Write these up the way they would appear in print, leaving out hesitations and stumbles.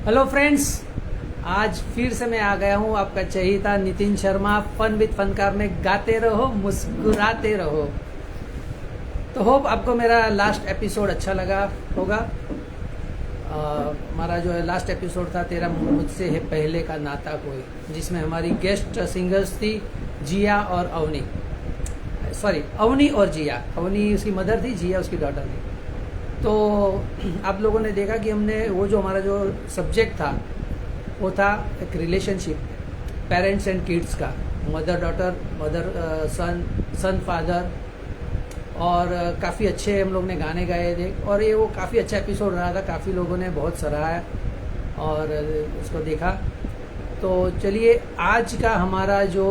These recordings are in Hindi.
हेलो फ्रेंड्स, आज फिर से मैं आ गया हूँ आपका चहेता नितिन शर्मा फन विद फनकार में गाते रहो मुस्कुराते रहो। तो होप आपको मेरा लास्ट एपिसोड अच्छा लगा होगा। हमारा जो है लास्ट एपिसोड था तेरा मुझसे है पहले का नाता कोई, जिसमें हमारी गेस्ट सिंगर्स थी जिया और अवनी। सॉरी, अवनी और जिया। अवनी उसकी मदर थी, जिया उसकी डॉटर थी। तो आप लोगों ने देखा कि हमने वो जो हमारा जो सब्जेक्ट था वो था एक रिलेशनशिप, पेरेंट्स एंड किड्स का, मदर डॉटर, मदर सन, सन फादर। और काफ़ी अच्छे हम लोग ने गाने गाए थे और ये वो काफ़ी अच्छा एपिसोड रहा था। काफ़ी लोगों ने बहुत सराहा और उसको देखा। तो चलिए आज का हमारा जो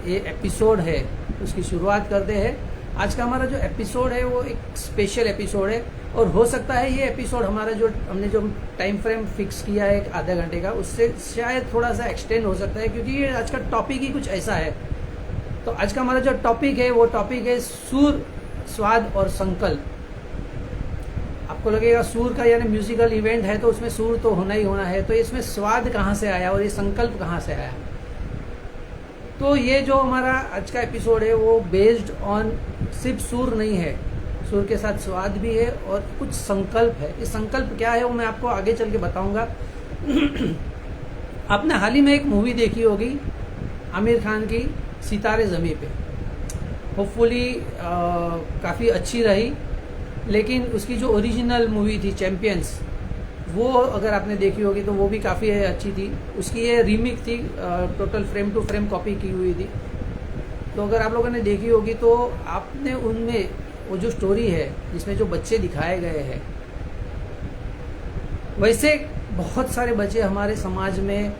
ये एपिसोड है उसकी शुरुआत करते हैं। आज का हमारा जो एपिसोड है वो एक स्पेशल एपिसोड है और हो सकता है ये एपिसोड हमारा जो हमने जो टाइम फ्रेम फिक्स किया है एक आधे घंटे का, उससे शायद थोड़ा सा एक्सटेंड हो सकता है, क्योंकि ये आज का टॉपिक ही कुछ ऐसा है। तो आज का हमारा जो टॉपिक है वो टॉपिक है सुर, स्वाद और संकल्प। आपको लगेगा सुर का यानी म्यूजिकल इवेंट है तो उसमें सुर तो होना ही होना है, तो इसमें स्वाद कहाँ से आया और ये संकल्प कहाँ से आया। तो ये जो हमारा आज का एपिसोड है वो बेस्ड ऑन सिर्फ सुर नहीं है, सुर के साथ स्वाद भी है और कुछ संकल्प है। ये संकल्प क्या है वो मैं आपको आगे चल के बताऊंगा। आपने हाल ही में एक मूवी देखी होगी आमिर खान की, सितारे ज़मीं पे। होपफुली काफ़ी अच्छी रही, लेकिन उसकी जो ओरिजिनल मूवी थी चैंपियंस, वो अगर आपने देखी होगी तो वो भी काफ़ी अच्छी थी। उसकी ये रीमेक थी, total frame to frame copy की हुई थी। तो अगर आप लोगों ने देखी होगी तो आपने उनमें वो जो स्टोरी है जिसमें जो बच्चे दिखाए गए हैं, वैसे बहुत सारे बच्चे हमारे समाज में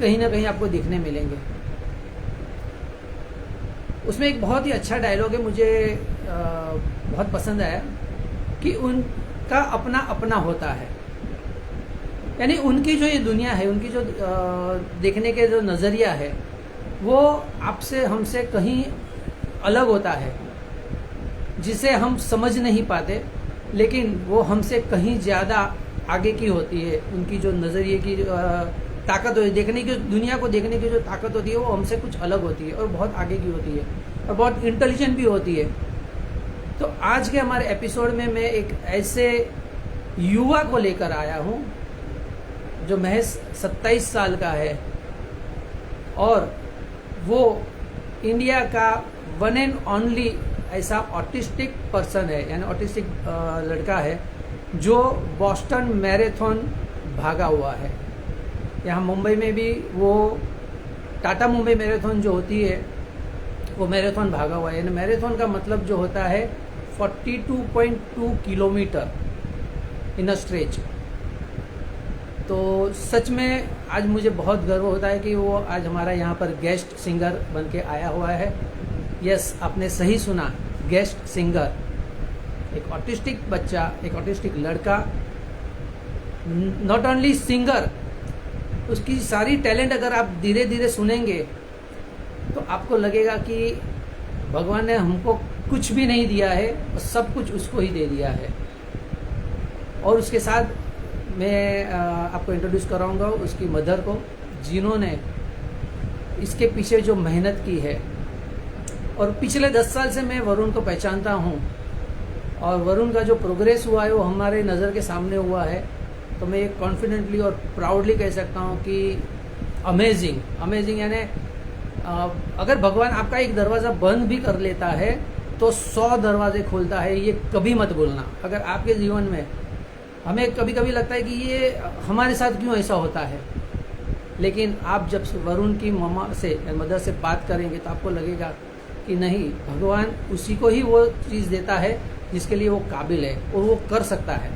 कहीं ना कहीं आपको दिखने मिलेंगे। उसमें एक बहुत ही अच्छा डायलॉग है, मुझे बहुत पसंद आया कि उनका अपना अपना होता है। यानी उनकी जो ये दुनिया है, उनकी जो देखने के जो नज़रिया है वो आपसे हमसे कहीं अलग होता है, जिसे हम समझ नहीं पाते, लेकिन वो हमसे कहीं ज़्यादा आगे की होती है। उनकी जो नज़रिए की ताकत होती है, देखने की, दुनिया को देखने की जो ताकत होती है वो हमसे कुछ अलग होती है और बहुत आगे की होती है और बहुत इंटेलिजेंट भी होती है। तो आज के हमारे एपिसोड में मैं एक ऐसे युवा को लेकर आया हूँ जो महज 27 साल का है और वो इंडिया का वन एंड ओनली ऐसा ऑटिस्टिक पर्सन है, यानी ऑटिस्टिक लड़का है जो बॉस्टन मैराथन भागा हुआ है। यहाँ मुंबई में भी वो टाटा मुंबई मैराथन जो होती है वो मैराथन भागा हुआ है। यानी मैराथन का मतलब जो होता है 42.2 किलोमीटर इन अ स्ट्रेच। तो सच में आज मुझे बहुत गर्व होता है कि वो आज हमारा यहाँ पर गेस्ट सिंगर बन के आया हुआ है। यस, आपने सही सुना, गेस्ट सिंगर। एक ऑटिस्टिक बच्चा, एक ऑटिस्टिक लड़का, नॉट ओनली सिंगर, उसकी सारी टैलेंट अगर आप धीरे धीरे सुनेंगे तो आपको लगेगा कि भगवान ने हमको कुछ भी नहीं दिया है और सब कुछ उसको ही दे दिया है। और उसके साथ मैं आपको इंट्रोड्यूस कराऊंगा उसकी मदर को, जिन्होंने इसके पीछे जो मेहनत की है। और पिछले 10 साल से मैं वरुण को पहचानता हूँ और वरुण का जो प्रोग्रेस हुआ है वो हमारे नज़र के सामने हुआ है। तो मैं ये कॉन्फिडेंटली और प्राउडली कह सकता हूँ कि अमेजिंग, अमेजिंग। यानी अगर भगवान आपका एक दरवाज़ा बंद भी कर लेता है तो 100 दरवाजे खोलता है, ये कभी मत भूलना। अगर आपके जीवन में, हमें कभी कभी लगता है कि ये हमारे साथ क्यों ऐसा होता है, लेकिन आप जब वरुण की मम्मा से, मदर से बात करेंगे तो आपको लगेगा कि नहीं, भगवान उसी को ही वो चीज़ देता है जिसके लिए वो काबिल है और वो कर सकता है।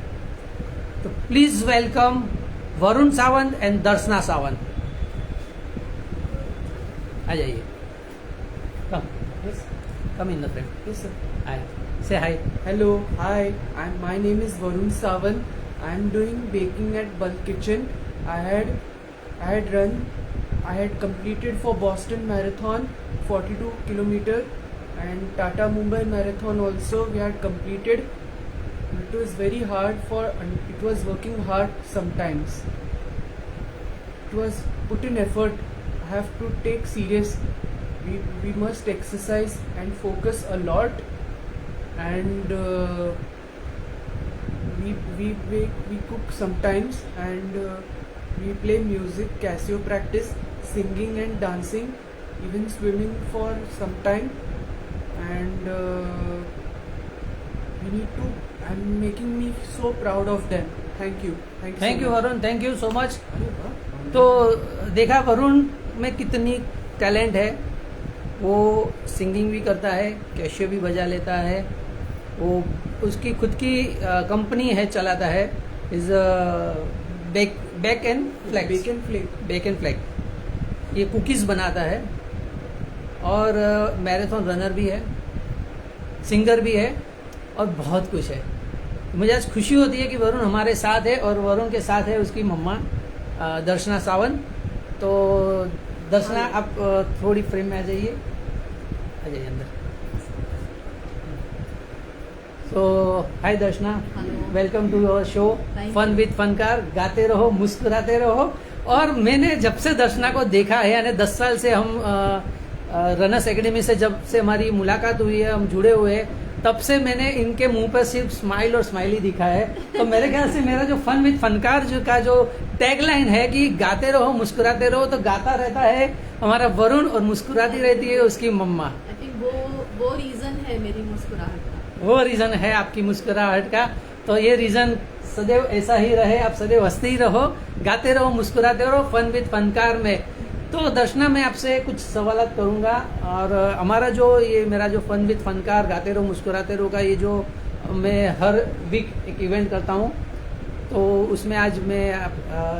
तो please welcome Varun Sawant and Darshana Sawant. आ जाइए, come in the friend. Yes, sir. Hi, say hi. Hello, hi. My name is Varun Sawant. I am doing baking at Bulk Kitchen. I had completed for Boston Marathon 42 kilometer and Tata Mumbai Marathon also we had completed. It was very hard it was working hard sometimes. it was put in effort. Have to take serious. We must exercise and focus a lot, and we cook sometimes, and we play music, Casio practice, singing and dancing, even swimming for some time, and we need to. I'm making me so proud of them. Thank you. Thank you Varun, thank you so much. तो देखा वरुण में कितनी टैलेंट है। वो सिंगिंग भी करता है, कैशियो भी बजा लेता है, वो उसकी खुद की कंपनी है, चलाता है, इज बेक एंड फ्लैग। ये कुकीज़ बनाता है और मैराथन रनर भी है, सिंगर भी है और बहुत कुछ है। मुझे आज खुशी होती है कि वरुण हमारे साथ है और वरुण के साथ है उसकी मम्मा दर्शना सावंत। तो दर्शना आप थोड़ी फ्रेम में आ जाइए अंदर। So hi Darshana, welcome to your show fun with Funkaar. गाते रहो, मुस्कुराते रहो। और मैंने जब से दर्शना को देखा है, यानी 10 साल से हम रनर्स एकेडमी से जब से हमारी मुलाकात हुई है, हम जुड़े हुए हैं, तब से मैंने इनके मुंह पर सिर्फ स्माइल और स्माइली दिखा है। तो मेरे ख्याल से मेरा जो फन विद फनकार का जो टैगलाइन है कि गाते रहो मुस्कुराते रहो, तो गाता रहता है हमारा वरुण और मुस्कुराती रहती है उसकी मम्मा। आई थिंक वो रीजन है मेरी मुस्कुराहट का। वो रीजन है आपकी मुस्कुराहट का। तो ये रीजन सदैव ऐसा ही रहे, आप सदैव हंसते ही रहो, गाते रहो, मुस्कुराते रहो फन विद फनकार में। तो दर्शना, मैं आपसे कुछ सवाल करूंगा और हमारा जो ये मेरा जो फन विद फनकार गाते रहो मुस्कुराते रहो का ये जो मैं हर वीक एक इवेंट करता हूँ, तो उसमें आज मैं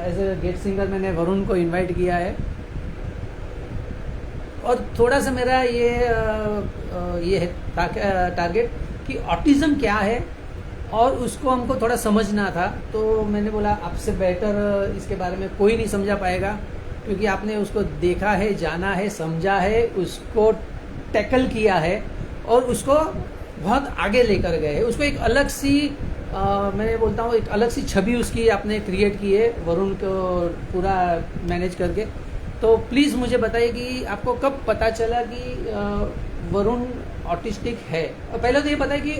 एज ए गेस्ट सिंगर मैंने वरुण को इनवाइट किया है। और थोड़ा सा मेरा ये है टारगेट कि ऑटिज्म क्या है और उसको हमको थोड़ा समझना था। तो मैंने बोला आपसे बेटर इसके बारे में कोई नहीं समझा पाएगा, क्योंकि आपने उसको देखा है, जाना है, समझा है, उसको टैकल किया है और उसको बहुत आगे लेकर गए हैं। उसको एक अलग सी मैं बोलता हूँ एक अलग सी छवि उसकी आपने क्रिएट की है वरुण को पूरा मैनेज करके। तो प्लीज़ मुझे बताइए कि आपको कब पता चला कि वरुण ऑटिस्टिक है। और पहले तो ये बताइए कि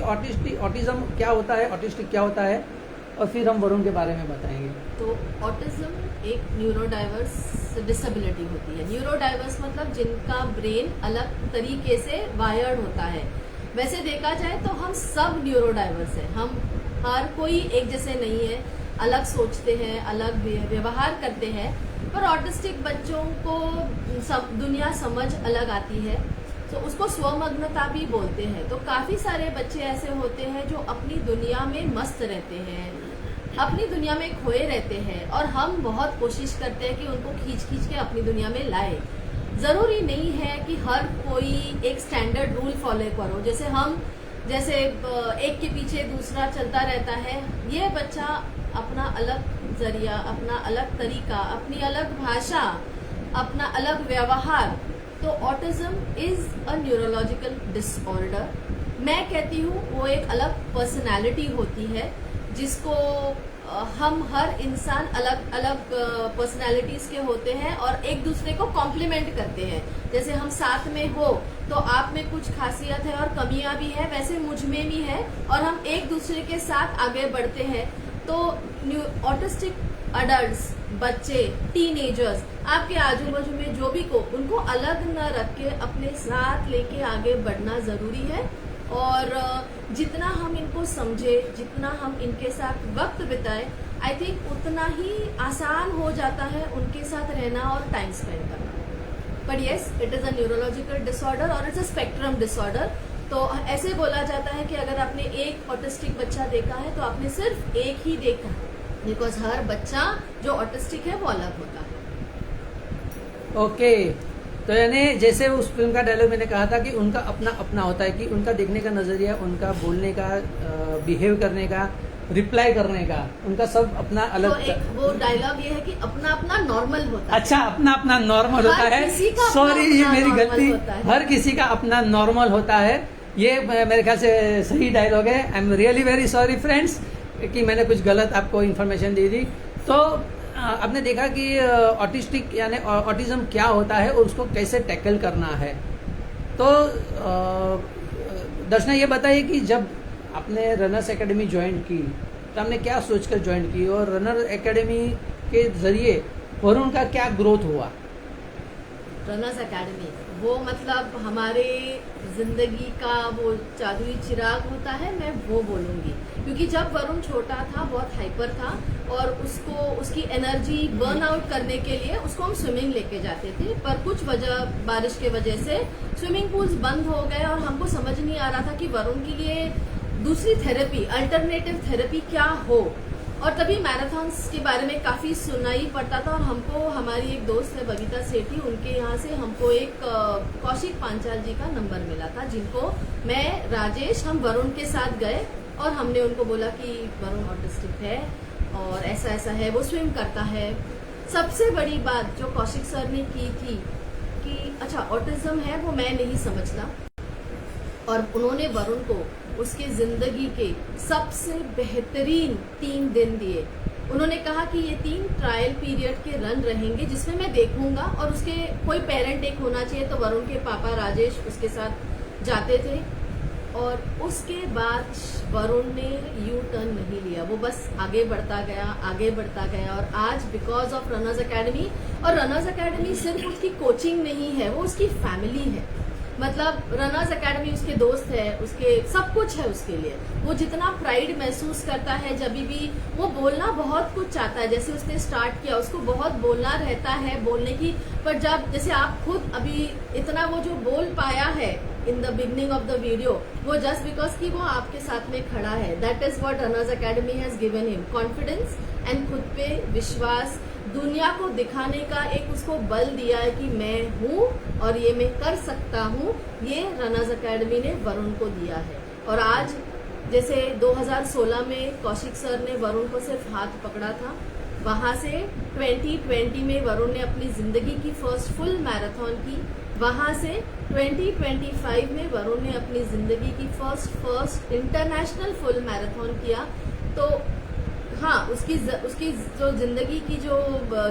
ऑटिज्म क्या होता है, ऑटिस्टिक क्या होता है, और फिर हम वरुण के बारे में बताएंगे। तो ऑटिज्म एक न्यूरोडाइवर्स डिसेबिलिटी होती है। न्यूरोडाइवर्स मतलब जिनका ब्रेन अलग तरीके से वायर्ड होता है। वैसे देखा जाए तो हम सब न्यूरोडाइवर्स हैं, हम हर कोई एक जैसे नहीं है, अलग सोचते हैं, अलग व्यवहार करते हैं। पर ऑटिस्टिक बच्चों को दुनिया समझ अलग आती है, तो उसको स्वमग्नता भी बोलते हैं। तो काफी सारे बच्चे ऐसे होते हैं जो अपनी दुनिया में मस्त रहते हैं, अपनी दुनिया में खोए रहते हैं, और हम बहुत कोशिश करते हैं कि उनको खींच के अपनी दुनिया में लाए। जरूरी नहीं है कि हर कोई एक स्टैंडर्ड रूल फॉलो करो। जैसे एक के पीछे दूसरा चलता रहता है। ये बच्चा अपना अलग जरिया, अपना अलग तरीका, अपनी अलग भाषा, अपना अलग व्यवहार। तो autism is a neurological disorder. मैं कहती हूँ वो एक अलग पर्सनालिटी होती है, जिसको हम हर इंसान अलग अलग पर्सनालिटीज के होते हैं और एक दूसरे को कॉम्प्लीमेंट करते हैं। जैसे हम साथ में हो तो आप में कुछ खासियत है और कमियां भी है, वैसे मुझ में भी है, और हम एक दूसरे के साथ आगे बढ़ते हैं। तो ऑटिस्टिक अडल्ट्स, बच्चे, टीनेजर्स, आपके आजू बाजू में जो भी को, उनको अलग न रख के अपने साथ लेके आगे बढ़ना जरूरी है। और जितना हम इनको समझे, जितना हम इनके साथ वक्त बिताए, आई थिंक उतना ही आसान हो जाता है उनके साथ रहना और टाइम स्पेंड करना। But yes, it is a neurological disorder और इट्स अ स्पेक्ट्रम डिसऑर्डर। तो ऐसे बोला जाता है कि अगर आपने एक ऑटिस्टिक बच्चा देखा है तो आपने सिर्फ एक ही देखा है, बिकॉज हर बच्चा जो ऑटिस्टिक है वो अलग होता है। ओके, तो यानी जैसे उस फिल्म का डायलॉग मैंने कहा था कि उनका अपना अपना होता है, कि उनका देखने का नजरिया, उनका बोलने का, बिहेव करने का, रिप्लाई करने का, उनका सब अपना अलग। तो एक वो डायलॉग ये है कि अपना अपना नॉर्मल होता है। अच्छा, अपना अपना नॉर्मल होता है। सॉरी, ये मेरी गलती। हर किसी का अपना नॉर्मल होता है। ये मेरे ख्याल से सही डायलॉग है। I am really very sorry friends कि मैंने कुछ गलत आपको इन्फॉर्मेशन दी थी। तो आपने देखा कि ऑटिस्टिक यानी ऑटिज्म क्या होता है और उसको कैसे टैकल करना है। तो दर्शना ये बताइए कि जब आपने रनर्स एकेडमी ज्वाइन की तो आपने क्या सोचकर ज्वाइन की और रनर एकेडमी के जरिए वरुण का क्या ग्रोथ हुआ? रनर्स एकेडमी वो मतलब हमारे जिंदगी का वो जादुई चिराग होता है, मैं वो बोलूंगी। क्योंकि जब वरुण छोटा था, बहुत हाइपर था और उसको उसकी एनर्जी बर्न आउट करने के लिए उसको हम स्विमिंग लेके जाते थे, पर कुछ वजह बारिश के वजह से स्विमिंग पूल्स बंद हो गए और हमको समझ नहीं आ रहा था कि वरुण के लिए दूसरी थेरेपी, अल्टरनेटिव थेरेपी क्या हो। और तभी मैराथन्स के बारे में काफी सुनाई पड़ता था और हमको, हमारी एक दोस्त है बबीता सेठी, उनके यहाँ से हमको एक कौशिक पांचाल जी का नंबर मिला था, जिनको मैं, राजेश, हम वरुण के साथ गए और हमने उनको बोला कि वरुण ऑटिस्टिक है और ऐसा ऐसा है, वो स्विम करता है। सबसे बड़ी बात जो कौशिक सर ने की थी कि अच्छा ऑटिज्म है वो मैं नहीं समझता, और उन्होंने वरुण को उसके जिंदगी के सबसे बेहतरीन 3 दिन दिए। उन्होंने कहा कि ये 3 ट्रायल पीरियड के रन रहेंगे जिसमें मैं देखूंगा, और उसके कोई पेरेंट एक होना चाहिए, तो वरुण के पापा राजेश उसके साथ जाते थे। और उसके बाद वरुण ने यू टर्न नहीं लिया, वो बस आगे बढ़ता गया, आगे बढ़ता गया। और आज बिकॉज ऑफ रनर्स एकेडमी, और रनर्स एकेडमी सिर्फ उसकी कोचिंग नहीं है, वो उसकी फैमिली है। मतलब रनर्स एकेडमी उसके दोस्त है, उसके सब कुछ है उसके लिए। वो जितना प्राइड महसूस करता है, जब भी वो बोलना बहुत कुछ चाहता है, जैसे उसने स्टार्ट किया उसको बहुत बोलना रहता है, बोलने की, पर जब जैसे आप खुद अभी इतना वो जो बोल पाया है in the beginning of the video, वो जस्ट बिकॉज कि वो आपके साथ में खड़ा है। That is what runners academy has given him, confidence and खुद पे विश्वास, दुनिया को दिखाने का एक उसको बल दिया है कि मैं हूँ और ये मैं कर सकता हूँ। ये रनर्स एकेडमी ने वरुण को दिया है। और आज जैसे 2016 में कौशिक सर ने वरुण को सिर्फ हाथ पकड़ा था, वहां से 2020 में वरुण ने अपनी जिंदगी की फर्स्ट फुल मैराथन की, वहां से 2025 में वरुण ने अपनी जिंदगी की फर्स्ट इंटरनेशनल फुल मैराथन किया। तो हाँ, उसकी जो जिंदगी की जो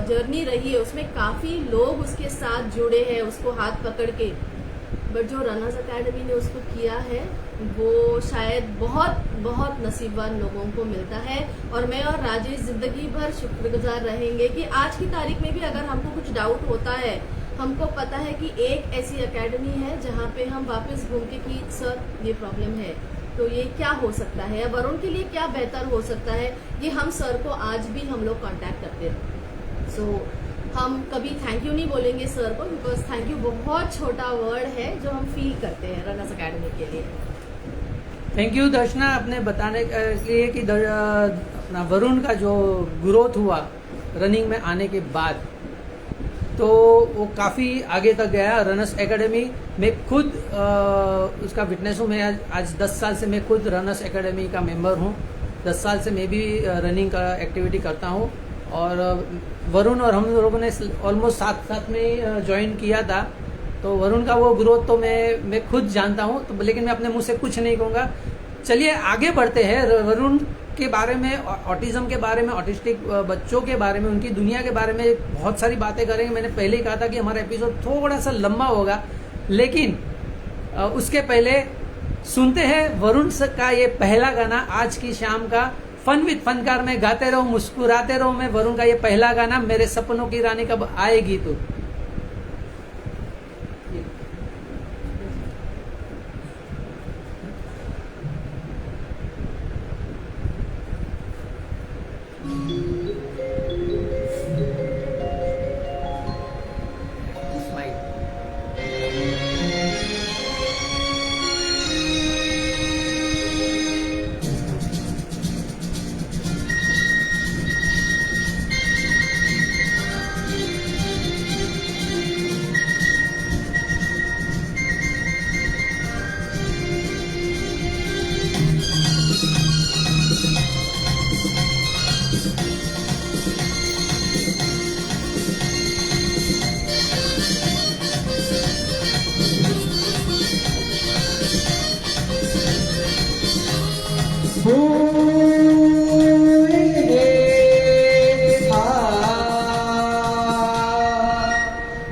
जर्नी रही है उसमें काफी लोग उसके साथ जुड़े हैं उसको हाथ पकड़ के, बट जो रनर्स एकेडमी ने उसको किया है वो शायद बहुत बहुत नसीबवान लोगों को मिलता है। और मैं और राजेश जिंदगी भर शुक्रगुजार रहेंगे कि आज की तारीख में भी अगर हमको कुछ डाउट होता है, हमको पता है कि एक ऐसी एकेडमी है जहाँ पे हम वापस घूम के कि सर ये प्रॉब्लम है तो ये क्या हो सकता है, या वरुण के लिए क्या बेहतर हो सकता है, ये हम सर को आज भी हम लोग कांटेक्ट करते हैं। सो हम कभी थैंक यू नहीं बोलेंगे सर को, बिकॉज थैंक यू बहुत छोटा वर्ड है जो हम फील करते हैं रनर्स एकेडमी के लिए। थैंक यू दर्शना, आपने बताने के लिए कि अपना वरुण का जो ग्रोथ हुआ रनिंग में आने के बाद, तो वो काफ़ी आगे तक गया। रनर्स एकेडमी में खुद उसका विटनेस हूँ। मैं आज 10 साल से मैं खुद रनर्स एकेडमी का मेंबर हूँ। 10 साल से मैं भी रनिंग का एक्टिविटी करता हूँ, और वरुण और हम लोगों ने ऑलमोस्ट साथ में ज्वाइन किया था। तो वरुण का वो ग्रोथ तो मैं खुद जानता हूँ, तो लेकिन मैं अपने मुंह से कुछ नहीं कहूँगा। चलिए आगे बढ़ते हैं। वरुण के बारे में, ऑटिज्म के बारे में, ऑटिस्टिक बच्चों के बारे में, उनकी दुनिया के बारे में बहुत सारी बातें करेंगे। मैंने पहले ही कहा था कि हमारा एपिसोड थोड़ा सा लंबा होगा, लेकिन उसके पहले सुनते हैं वरुण का ये पहला गाना आज की शाम का फन विद फनकार में। गाते रहो मुस्कुराते रहो में वरुण का ये पहला गाना, मेरे सपनों की रानी कब आएगी तू।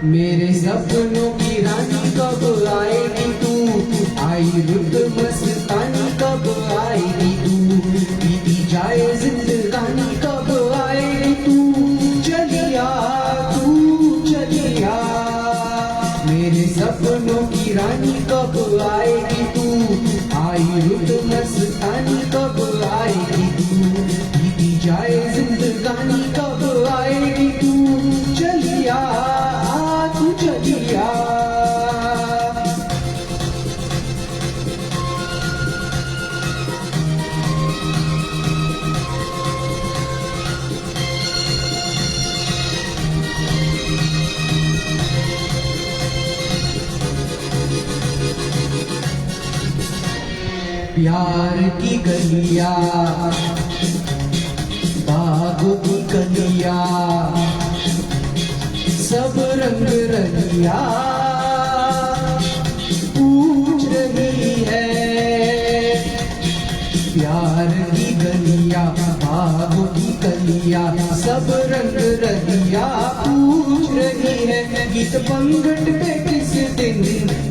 मेरे सपनों की रानी कब आएगी तू, आई रुत मस्तानी कब आएगी तू, बीती जाए जिंदगानी कब आएगी तू, चलिया तू चलिया। मेरे सपनों की रानी कब आएगी तू, आई रुत मस्तानी कब आएगी तू, बीती जाए जिंदगानी कब आएगी तू, चलिया तू चलिया। प्यार की गलियां, बागों की कलियां, सब रंग रलिया पूछ रही है। प्यार की गलियां, बागों की कलियां, सब रंग रलिया पूछ रही है। गीत पंगट पे किस दिन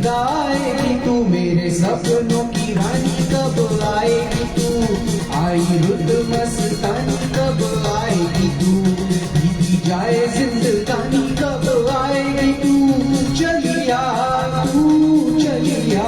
गाएगी तू, मेरे सपनों की रानी कब आएगी तू, आई रुत मस्तानी कब आएगी तू, बीती जाए जिंदगानी कब आएगी तू, चलिया तू चलिया।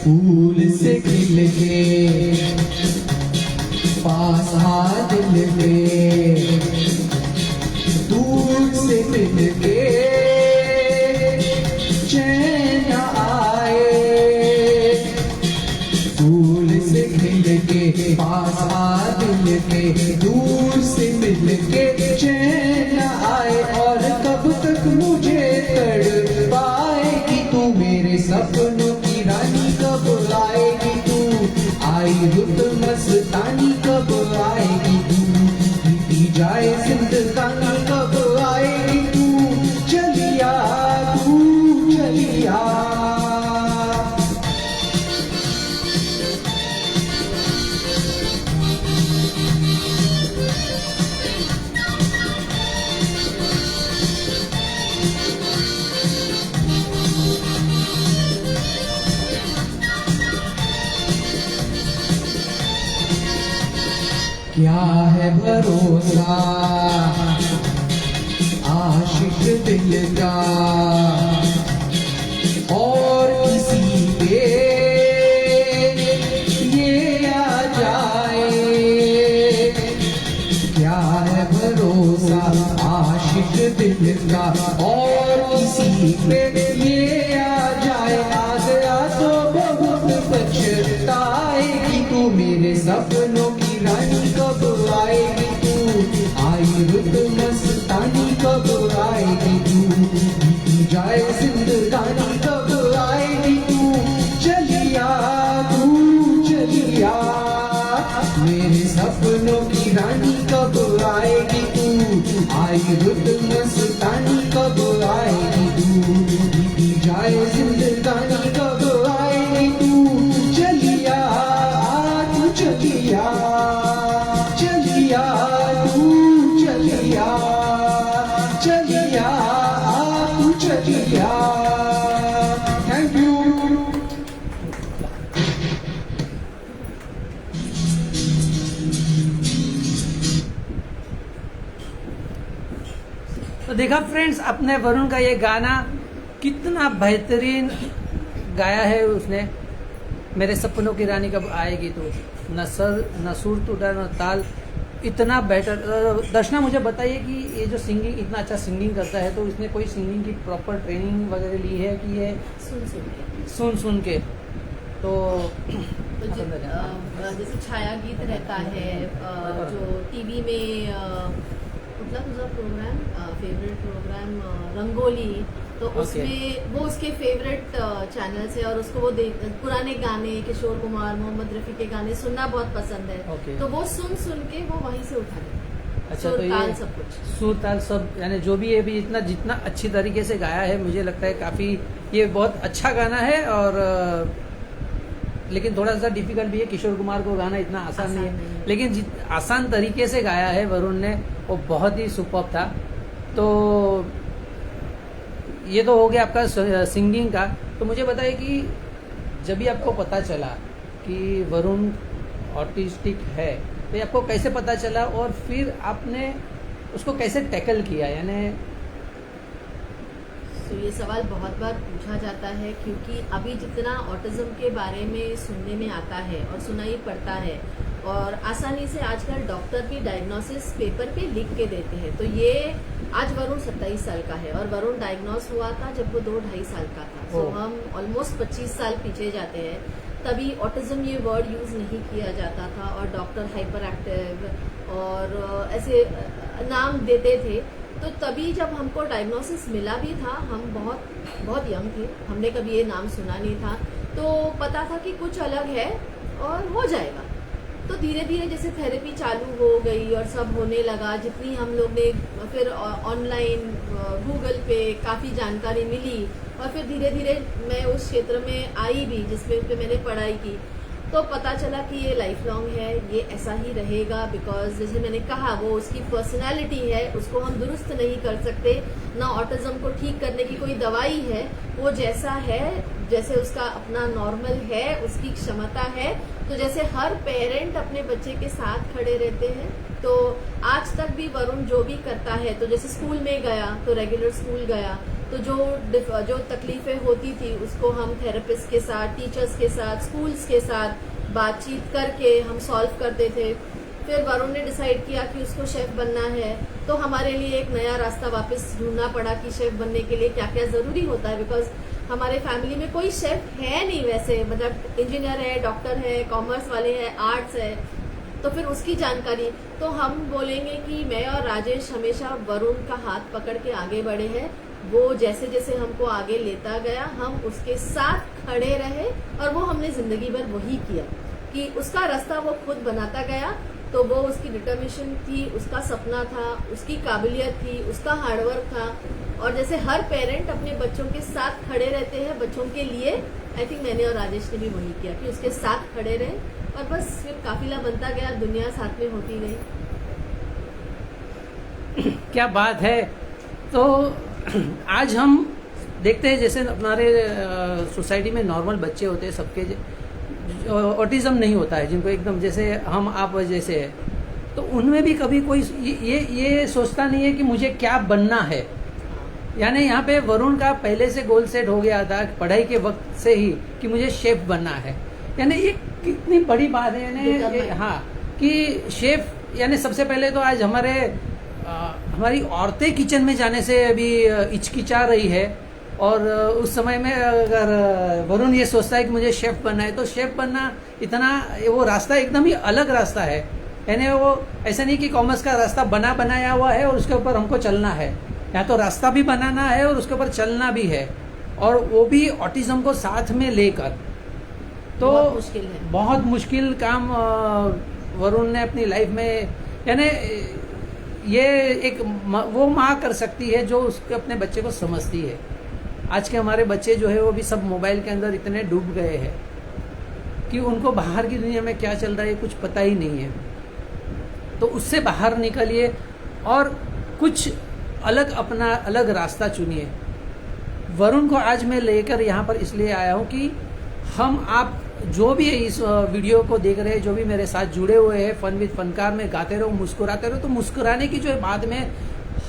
फूल से खिल के पास आ दिल के, दूर से मिल के चैन आए। फूल से खिल के पास आ दिल के, दूर से मिल के चैन आए। और कब तक मुझे तड़पाएगी तू, मेरे सपनों की रानी कब आएगी तू, आई रुत मस्तानी कब आएगी तू, बीती जाए जिंदगानी कब आएगी तू, चलिया तू चलिया। क्या है भरोसा आशिक दिल का, और किसी पे ये आ जाए। क्या है भरोसा आशिक दिल का, और किसी पे ये आ जाए। आ गया तो बहुत पछताएगी तू, मेरे सपनों की रानी कब आएगी तू, आई रुत मस्तानी कब आएगी तू, बीती जाए जिंदगानी कब आएगी तू, चलिया तू चलिया। मेरे सपनों की रानी कब आएगी तू, आई रुत मस्तानी कब आएगी तू, बीती जाए जिंदगानी कब आएगी तू, चलिया तू चलिया। चलिया तू चलिया, चलिया तू चलिया। Thank you. तो देखा फ्रेंड्स, अपने वरुण का ये गाना कितना बेहतरीन गाया है उसने। मेरे सपनों की रानी कब आएगी तो, न सुर टूटा न ताल, इतना बेटर। दर्शना मुझे बताइए कि ये जो सिंगिंग इतना अच्छा सिंगिंग करता है, तो इसने कोई सिंगिंग की प्रॉपर ट्रेनिंग वगैरह ली है कि ये सुन के तो जैसे छाया गीत रहता है, जो टीवी में मतलब तुझा प्रोग्राम फेवरेट प्रोग्राम रंगोली, तो उसमें वो उसके फेवरेट चैनल से, और उसको वो पुराने गाने किशोर कुमार मोहम्मद रफी के गाने सुनना बहुत पसंद है। तो वो सुन के वो वहीं से उठा लेते। अच्छा, सुर तो ताल ये सब कुछ। सुर ताल सब, यानी जो भी ये भी जितना अच्छी तरीके से गाया है, मुझे लगता है काफ़ी ये बहुत अच्छा गाना है। और लेकिन थोड़ा सा डिफिकल्ट भी है, किशोर कुमार को गाना इतना आसान नहीं है, लेकिन आसान तरीके से गाया है वरुण ने, वो बहुत ही सुपर्ब था। तो ये तो हो गया आपका सिंगिंग का। तो मुझे बताइए कि जब भी आपको पता चला कि वरुण ऑटिस्टिक है, तो ये आपको कैसे पता चला और फिर आपने उसको कैसे टैकल किया? यानी तो ये सवाल बहुत बार पूछा जाता है, क्योंकि अभी जितना ऑटिज्म के बारे में सुनने में आता है और सुनाई पड़ता है, और आसानी से आजकल डॉक्टर भी डायग्नोसिस पेपर पे लिख के देते हैं। तो ये आज वरुण 27 साल का है और वरुण डायग्नोस हुआ था जब वो 2-2.5 साल का था। तो हम ऑलमोस्ट 25 साल पीछे जाते हैं। तभी ऑटिज्म ये वर्ड यूज नहीं किया जाता था और डॉक्टर हाइपर एक्टिव और ऐसे नाम देते थे। तो तभी जब हमको डायग्नोसिस मिला भी था, हम बहुत यंग थे, हमने कभी ये नाम सुना नहीं था, तो पता था कि कुछ अलग है और हो जाएगा। तो धीरे धीरे जैसे थेरेपी चालू हो गई और सब होने लगा, जितनी हम लोग ने फिर ऑनलाइन गूगल पे काफ़ी जानकारी मिली और फिर धीरे धीरे मैं उस क्षेत्र में आई भी जिसमें पे मैंने पढ़ाई की, तो पता चला कि ये लाइफ लॉन्ग है, ये ऐसा ही रहेगा। बिकॉज जैसे मैंने कहा, वो उसकी पर्सनालिटी है, उसको हम दुरुस्त नहीं कर सकते, ना ऑटिज्म को ठीक करने की कोई दवाई है। वो जैसा है, जैसे उसका अपना नॉर्मल है, उसकी क्षमता है, तो जैसे हर पेरेंट अपने बच्चे के साथ खड़े रहते हैं, तो आज तक भी वरुण जो भी करता है, तो जैसे स्कूल में गया तो रेगुलर स्कूल गया, तो जो तकलीफें होती थी उसको हम थेरेपिस्ट के साथ, टीचर्स के साथ, स्कूल्स के साथ बातचीत करके हम सॉल्व करते थे। फिर वरुण ने डिसाइड किया कि उसको शेफ बनना है, तो हमारे लिए एक नया रास्ता वापस ढूंढना पड़ा कि शेफ बनने के लिए क्या क्या ज़रूरी होता है। बिकॉज हमारे फैमिली में कोई शेफ है नहीं वैसे, मतलब इंजीनियर है, डॉक्टर है, कॉमर्स वाले हैं, आर्ट्स है, तो फिर उसकी जानकारी। तो हम बोलेंगे कि मैं और राजेश हमेशा वरुण का हाथ पकड़ के आगे बढ़े हैं। वो जैसे जैसे हमको आगे लेता गया, हम उसके साथ खड़े रहे और वो हमने जिंदगी भर वही किया कि उसका रास्ता वो खुद बनाता गया। तो वो उसकी डिटर्मिनेशन थी, उसका सपना था, उसकी काबिलियत थी, उसका हार्डवर्क था। और जैसे हर पेरेंट अपने बच्चों के साथ खड़े रहते हैं बच्चों के लिए, आई थिंक मैंने और राजेश ने भी वही किया कि उसके साथ खड़े रहे और बस फिर काफिला बनता गया, दुनिया साथ में होती गई। क्या बात है। तो आज हम देखते हैं जैसे हमारे सोसाइटी में नॉर्मल बच्चे होते हैं, सबके ऑटिज्म नहीं होता है, जिनको एकदम जैसे हम आप जैसे है, तो उनमें भी कभी कोई ये सोचता नहीं है कि मुझे क्या बनना है। यानी यहाँ पे वरुण का पहले से गोल सेट हो गया था पढ़ाई के वक्त से ही कि मुझे शेफ बनना है। यानी ये कितनी बड़ी बात है। यानी हाँ, कि शेफ, यानी सबसे पहले तो आज हमारी औरतें किचन में जाने से अभी हिचकिचा रही है, और उस समय में अगर वरुण ये सोचता है कि मुझे शेफ बनना है, तो शेफ बनना इतना, वो रास्ता एकदम ही अलग रास्ता है। यानी वो ऐसा नहीं कि कॉमर्स का रास्ता बनाया हुआ है और उसके ऊपर हमको चलना है। यहाँ तो रास्ता भी बनाना है और उसके ऊपर चलना भी है, और वो भी ऑटिज्म को साथ में लेकर। तो बहुत मुश्किल है, बहुत मुश्किल काम वरुण ने अपनी लाइफ में, यानी ये एक वो माँ कर सकती है जो उसके अपने बच्चे को समझती है। आज के हमारे बच्चे जो है वो भी सब मोबाइल के अंदर इतने डूब गए हैं कि उनको बाहर की दुनिया में क्या चल रहा है कुछ पता ही नहीं है। तो उससे बाहर निकलिए और कुछ अपना अलग रास्ता चुनिए। वरुण को आज मैं लेकर यहाँ पर इसलिए आया हूँ कि हम आप जो भी इस वीडियो को देख रहे हैं, जो भी मेरे साथ जुड़े हुए हैं, फन विद फनकार में गाते रहो, मुस्कुराते रहो। तो मुस्कुराने की जो बाद में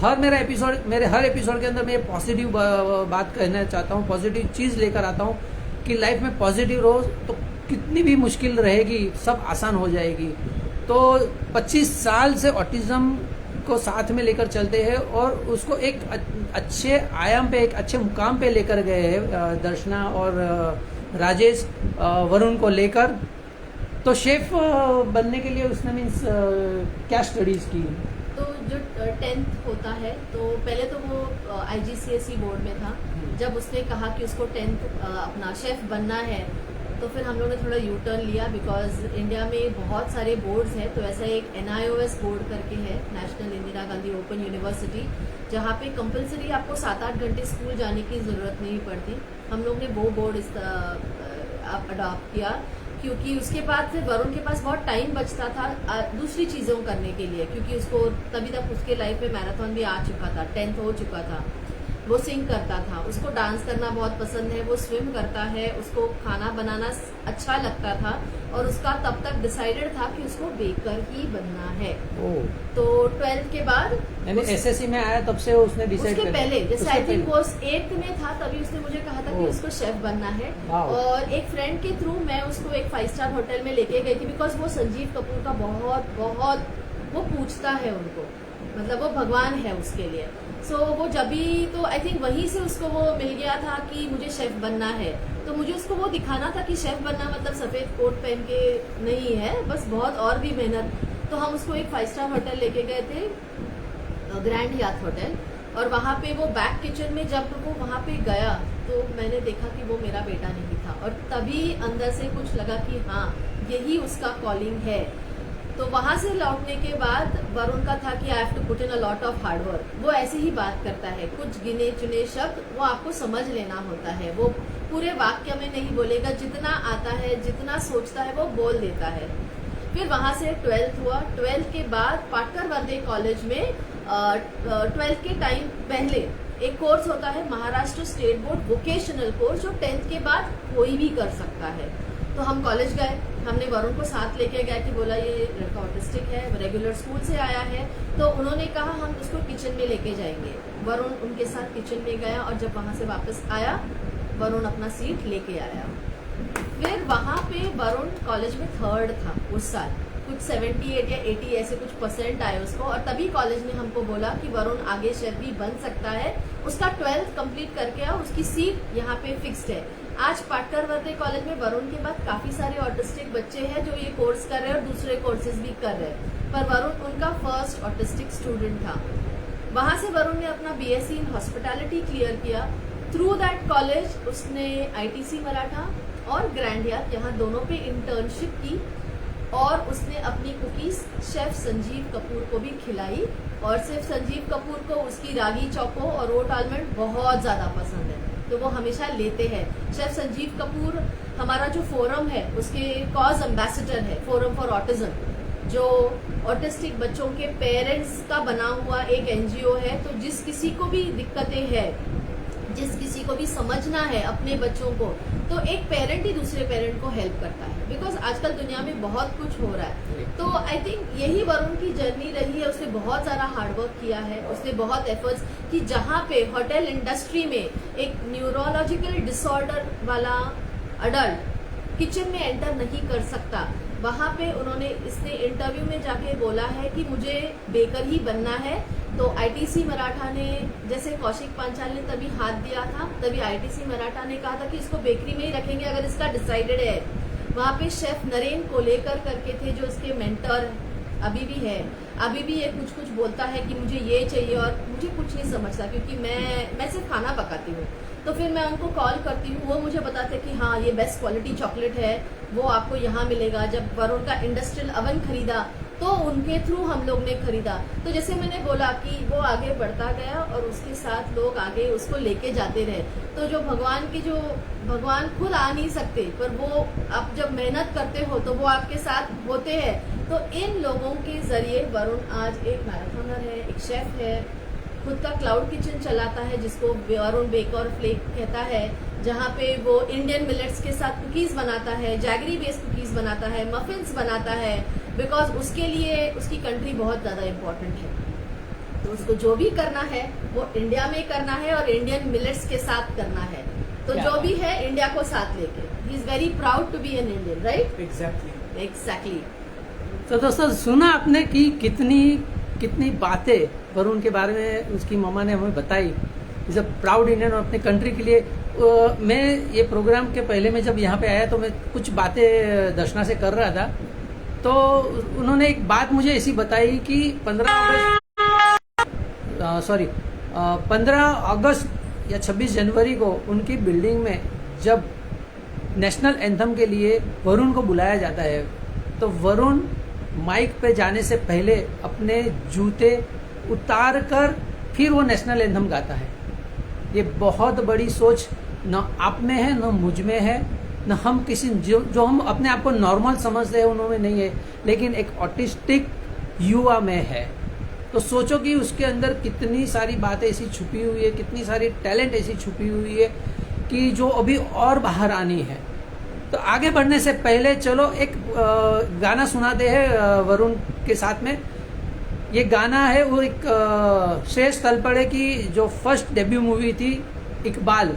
मेरे हर एपिसोड के अंदर मैं पॉजिटिव बात कहना चाहता हूँ, पॉजिटिव चीज़ लेकर आता हूँ कि लाइफ में पॉजिटिव रहो तो कितनी भी मुश्किल रहेगी सब आसान हो जाएगी। तो 25 साल से ऑटिज्म को साथ में लेकर चलते हैं और उसको एक अच्छे आयाम पे, एक अच्छे मुकाम पे लेकर गए हैं दर्शना और राजेश वरुण को लेकर। तो शेफ बनने के लिए उसने मीन्स क्या स्टडीज की? तो जो 10th होता है, तो पहले तो वो IGCSE बोर्ड में था। जब उसने कहा कि उसको 10th अपना शेफ बनना है, तो फिर हम लोग ने थोड़ा यू टर्न लिया, बिकॉज इंडिया में बहुत सारे बोर्ड्स हैं। तो ऐसा एक NIOS बोर्ड करके है, national Indira Gandhi open university, जहाँ पे कंपलसरी आपको 7-8 घंटे स्कूल जाने की ज़रूरत नहीं पड़ती। हम लोग ने वो बोर्ड अडॉप्ट किया, क्योंकि उसके बाद फिर वरुण के पास बहुत टाइम बचता था दूसरी चीज़ों करने के लिए, क्योंकि उसको तभी तक उसके लाइफ में मैराथन भी आ चुका था, 10th हो चुका था। वो सिंग करता था, उसको डांस करना बहुत पसंद है, वो स्विम करता है, उसको खाना बनाना अच्छा लगता था, और उसका तब तक डिसाइडेड था कि उसको बेकर ही बनना है। तो 12th के बाद यानी SSC में आया तब से उसने डिसाइड उसके कर पहले, जैसे उसके आई थिंक पहले। वो 8th में था, तभी उसने मुझे कहा था कि ओह। उसको शेफ बनना है। वाह। और एक फ्रेंड के थ्रू मैं उसको एक 5 स्टार होटल में लेके गई थी, बिकॉज वो संजीव कपूर का बहुत बहुत वो पूछता है उनको, मतलब वो भगवान है उसके लिए। सो वो जब भी, तो आई थिंक वहीं से उसको वो मिल गया था कि मुझे शेफ बनना है। तो मुझे उसको वो दिखाना था कि शेफ बनना मतलब सफेद कोट पहन के नहीं है, बस बहुत और भी मेहनत। तो हम उसको एक 5 स्टार होटल लेके गए थे, ग्रैंड हयात होटल, और वहाँ पे वो बैक किचन में जब वो वहाँ पे गया तो मैंने देखा कि वो मेरा बेटा नहीं था, और तभी अंदर से कुछ लगा कि हाँ यही उसका कॉलिंग है। तो वहां से लौटने के बाद वरुण का था कि I have to put in a lot of hard work. वो ऐसे ही बात करता है, कुछ गिने चुने शब्द वो आपको समझ लेना होता है, वो पूरे वाक्य में नहीं बोलेगा, जितना आता है जितना सोचता है वो बोल देता है। फिर वहां से 12th हुआ। 12th के बाद पाटकर वर्दे कॉलेज में 12th के टाइम पहले एक कोर्स होता है, Maharashtra state board vocational course, जो 10th के बाद कोई भी कर सकता है। तो हम कॉलेज गए, हमने वरुण को साथ लेके गए कि बोला ये लड़का ऑटिस्टिक है, रेगुलर स्कूल से आया है, तो उन्होंने कहा हम उसको किचन में लेके जाएंगे। वरुण उनके साथ किचन में गया, और जब वहां से वापस आया वरुण अपना सीट लेके आया। फिर वहां पे वरुण कॉलेज में 3rd था उस साल, कुछ 78 या 80 ऐसे कुछ % आए उसको, और तभी कॉलेज ने हमको बोला कि वरुण आगे शेफ भी बन सकता है। उसका 12th कंप्लीट करके और उसकी सीट यहाँ पे फिक्स्ड है। आज पाटकर वर्दे कॉलेज में वरुण के बाद काफी सारे ऑटिस्टिक बच्चे हैं जो ये कोर्स कर रहे हैं और दूसरे कोर्सेज भी कर रहे हैं, पर वरुण उनका फर्स्ट ऑटिस्टिक स्टूडेंट था। वहां से वरुण ने अपना BSc इन हॉस्पिटैलिटी क्लियर किया। थ्रू दैट कॉलेज उसने ITC मराठा और ग्रैंड हयात, यहाँ दोनों पे इंटर्नशिप की, और उसने अपनी कुकीज शेफ संजीव कपूर को भी खिलाई। और सिर्फ संजीव कपूर को उसकी रागी चौको और ओट आलमंड बहुत ज्यादा पसंद है, तो वो हमेशा लेते हैं। शेफ संजीव कपूर हमारा जो फोरम है उसके कॉज एम्बेसडर है, फोरम फॉर ऑटिज्म, जो ऑटिस्टिक बच्चों के पेरेंट्स का बना हुआ एक NGO है। तो जिस किसी को भी दिक्कतें हैं, जिस किसी को भी समझना है अपने बच्चों को, तो एक पेरेंट ही दूसरे पेरेंट को हेल्प करता है, बिकॉज आजकल दुनिया में बहुत कुछ हो रहा है। तो आई थिंक यही वरुण की जर्नी रही है। उसने बहुत सारा हार्डवर्क किया है, उसने बहुत एफर्ट्स कि जहाँ पे होटल इंडस्ट्री में एक न्यूरोलॉजिकल डिसऑर्डर वाला अडल्ट किचन में एंटर नहीं कर सकता, वहाँ पे उन्होंने इसने इंटरव्यू में जाके बोला है कि मुझे बेकर ही बनना है। तो ITC मराठा ने, जैसे कौशिक पांचाल ने तभी हाथ दिया था, तभी ITC मराठा ने कहा था कि इसको बेकरी में ही रखेंगे अगर इसका डिसाइडेड है। वहाँ पे शेफ नरेन कोलेकर करके थे जो इसके मेंटर अभी भी है, अभी भी ये कुछ कुछ बोलता है कि मुझे ये चाहिए, और मुझे कुछ नहीं समझता क्योंकि मैं सिर्फ खाना पकाती हूँ। तो फिर मैं उनको कॉल करती हूँ, वो मुझे बताते कि हाँ ये बेस्ट क्वालिटी चॉकलेट है, वो आपको यहाँ मिलेगा। जब वरुण का इंडस्ट्रियल अवन खरीदा तो उनके थ्रू हम लोग ने खरीदा। तो जैसे मैंने बोला कि वो आगे बढ़ता गया और उसके साथ लोग आगे उसको लेके जाते रहे। तो जो भगवान खुद आ नहीं सकते, पर वो आप जब मेहनत करते हो तो वो आपके साथ होते हैं। तो इन लोगों के जरिए वरुण आज एक मैराथनर है, एक शेफ है, खुद का क्लाउड किचन चलाता है जिसको वरुण बेक और फ्लेक कहता है, जहाँ पे वो इंडियन मिलेट्स के साथ कुकीज बनाता है, जैगरी बेस्ड कुकीज बनाता है, मफिन्स बनाता है, बिकॉज उसके लिए उसकी कंट्री बहुत ज्यादा इम्पोर्टेंट है। तो उसको जो भी करना है वो इंडिया में करना है और इंडियन मिलेट्स के साथ करना है। तो जो भी है इंडिया को साथ लेके, he is very proud to be an Indian, right? Exactly. तो दोस्तों सुना आपने कि कितनी बातें वरुण के बारे में उसकी मम्मा ने हमें बताई। इज अ प्राउड इंडियन, और अपने कंट्री के लिए। मैं ये प्रोग्राम के पहले में जब यहाँ पे आया तो मैं कुछ बातें दर्शना से कर रहा था, तो उन्होंने एक बात मुझे ऐसी बताई कि 15 अगस्त या 26 जनवरी को उनकी बिल्डिंग में जब नेशनल एंथम के लिए वरुण को बुलाया जाता है, तो वरुण माइक पे जाने से पहले अपने जूते उतार कर फिर वो नेशनल एंथम गाता है। ये बहुत बड़ी सोच न आप में है, न मुझ में है, न हम किसी जो हम अपने आप को नॉर्मल समझते हैं उन्होंने नहीं है, लेकिन एक ऑटिस्टिक युवा में है। तो सोचो कि उसके अंदर कितनी सारी बातें ऐसी छुपी हुई है, कितनी सारी टैलेंट ऐसी छुपी हुई है कि जो अभी और बाहर आनी है। तो आगे बढ़ने से पहले चलो एक गाना सुनाते हैं वरुण के साथ में। ये गाना है वो एक श्रेष्ठ तलपड़े की जो फर्स्ट डेब्यू मूवी थी इकबाल,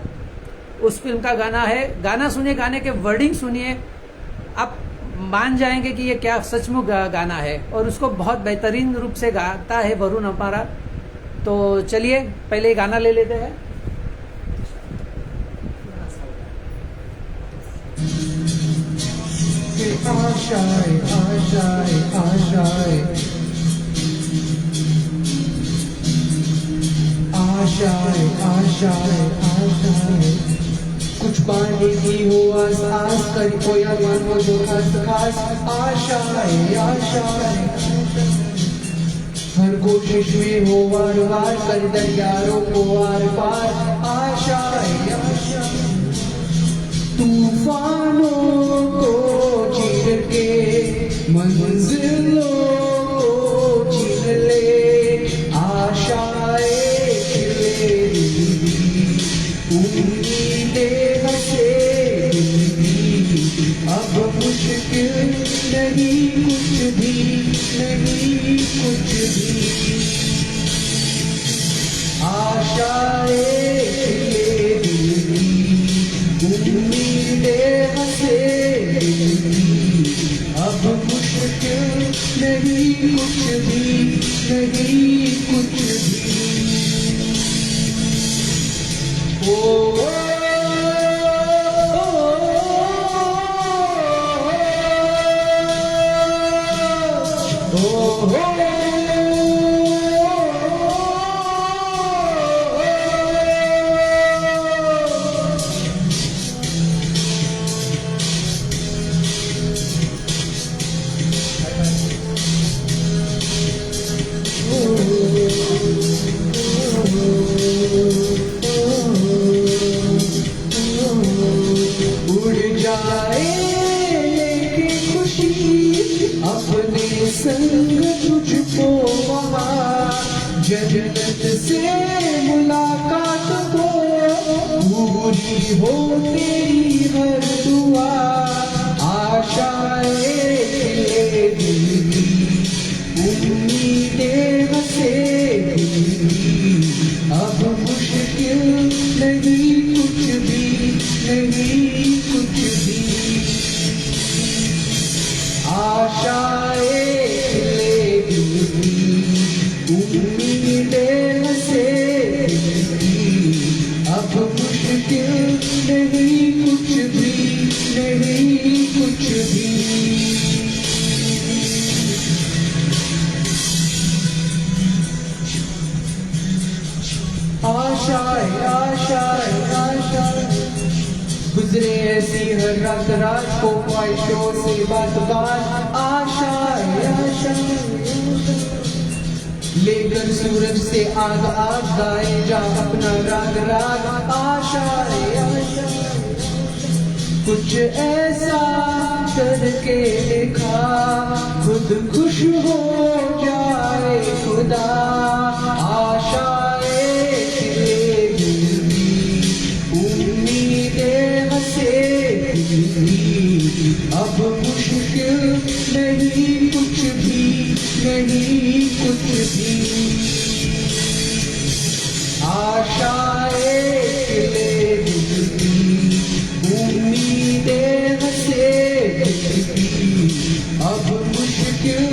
उस फिल्म का गाना है। गाना सुनिए, गाने के वर्डिंग सुनिए, आप मान जाएंगे कि ये क्या सचमुच गाना है, और उसको बहुत बेहतरीन रूप से गाता है वरुण हमारा। तो चलिए पहले ये गाना ले लेते हैं। आशाएं आशाएं आशाएं आशाएं आशाएं आशाएं कुछ पाने की हो आस आस कर कोई मन हो जो खास खास आशाएं आशाएं हर कोशिश में हो वार वार कर दरियारों को आर पार आशाएं आशाएं तूफानों को चीर के मंजिलों को चीर ले आशाएं खिले उम्मीदें हंसे अब मुश्किल नहीं कुछ भी नहीं कुछ भी आशाएं खिले उम्मीदें हंसे अब मुश्किल नहीं कुछ भी नहीं कुछ भी ओ संग तुझको वहाँ जन्नत से मुलाकात हो पूरी हो तेरी हर दुआ आशाएं खिले दिल की उम्मीदें हंसे दिल की अब मुश्किल नहीं कुछ भी नहीं कुछ भी आशाएं उम्मीदें हंसे अब मुश्किल नहीं कुछ भी नहीं कुछ भी आशाएं आशाएं आशाएं गुजरे ऐसी हर रात रात को ख्वाहिशों से बात बात आशाएं आशाएं लेकर सूरज से आग आग गाए जा अपना राग राग आशाएं आशाएं कुछ ऐसा करके देखा खुद खुश हो जाए खुदा आशाएं खिले दिल की उम्मीदें हंसे दिल की अब मुश्किल नहीं कुछ भी नहीं कुछ भी आशाएं खिले दिल की उम्मीदें हंसे दिल की अब मुश्किल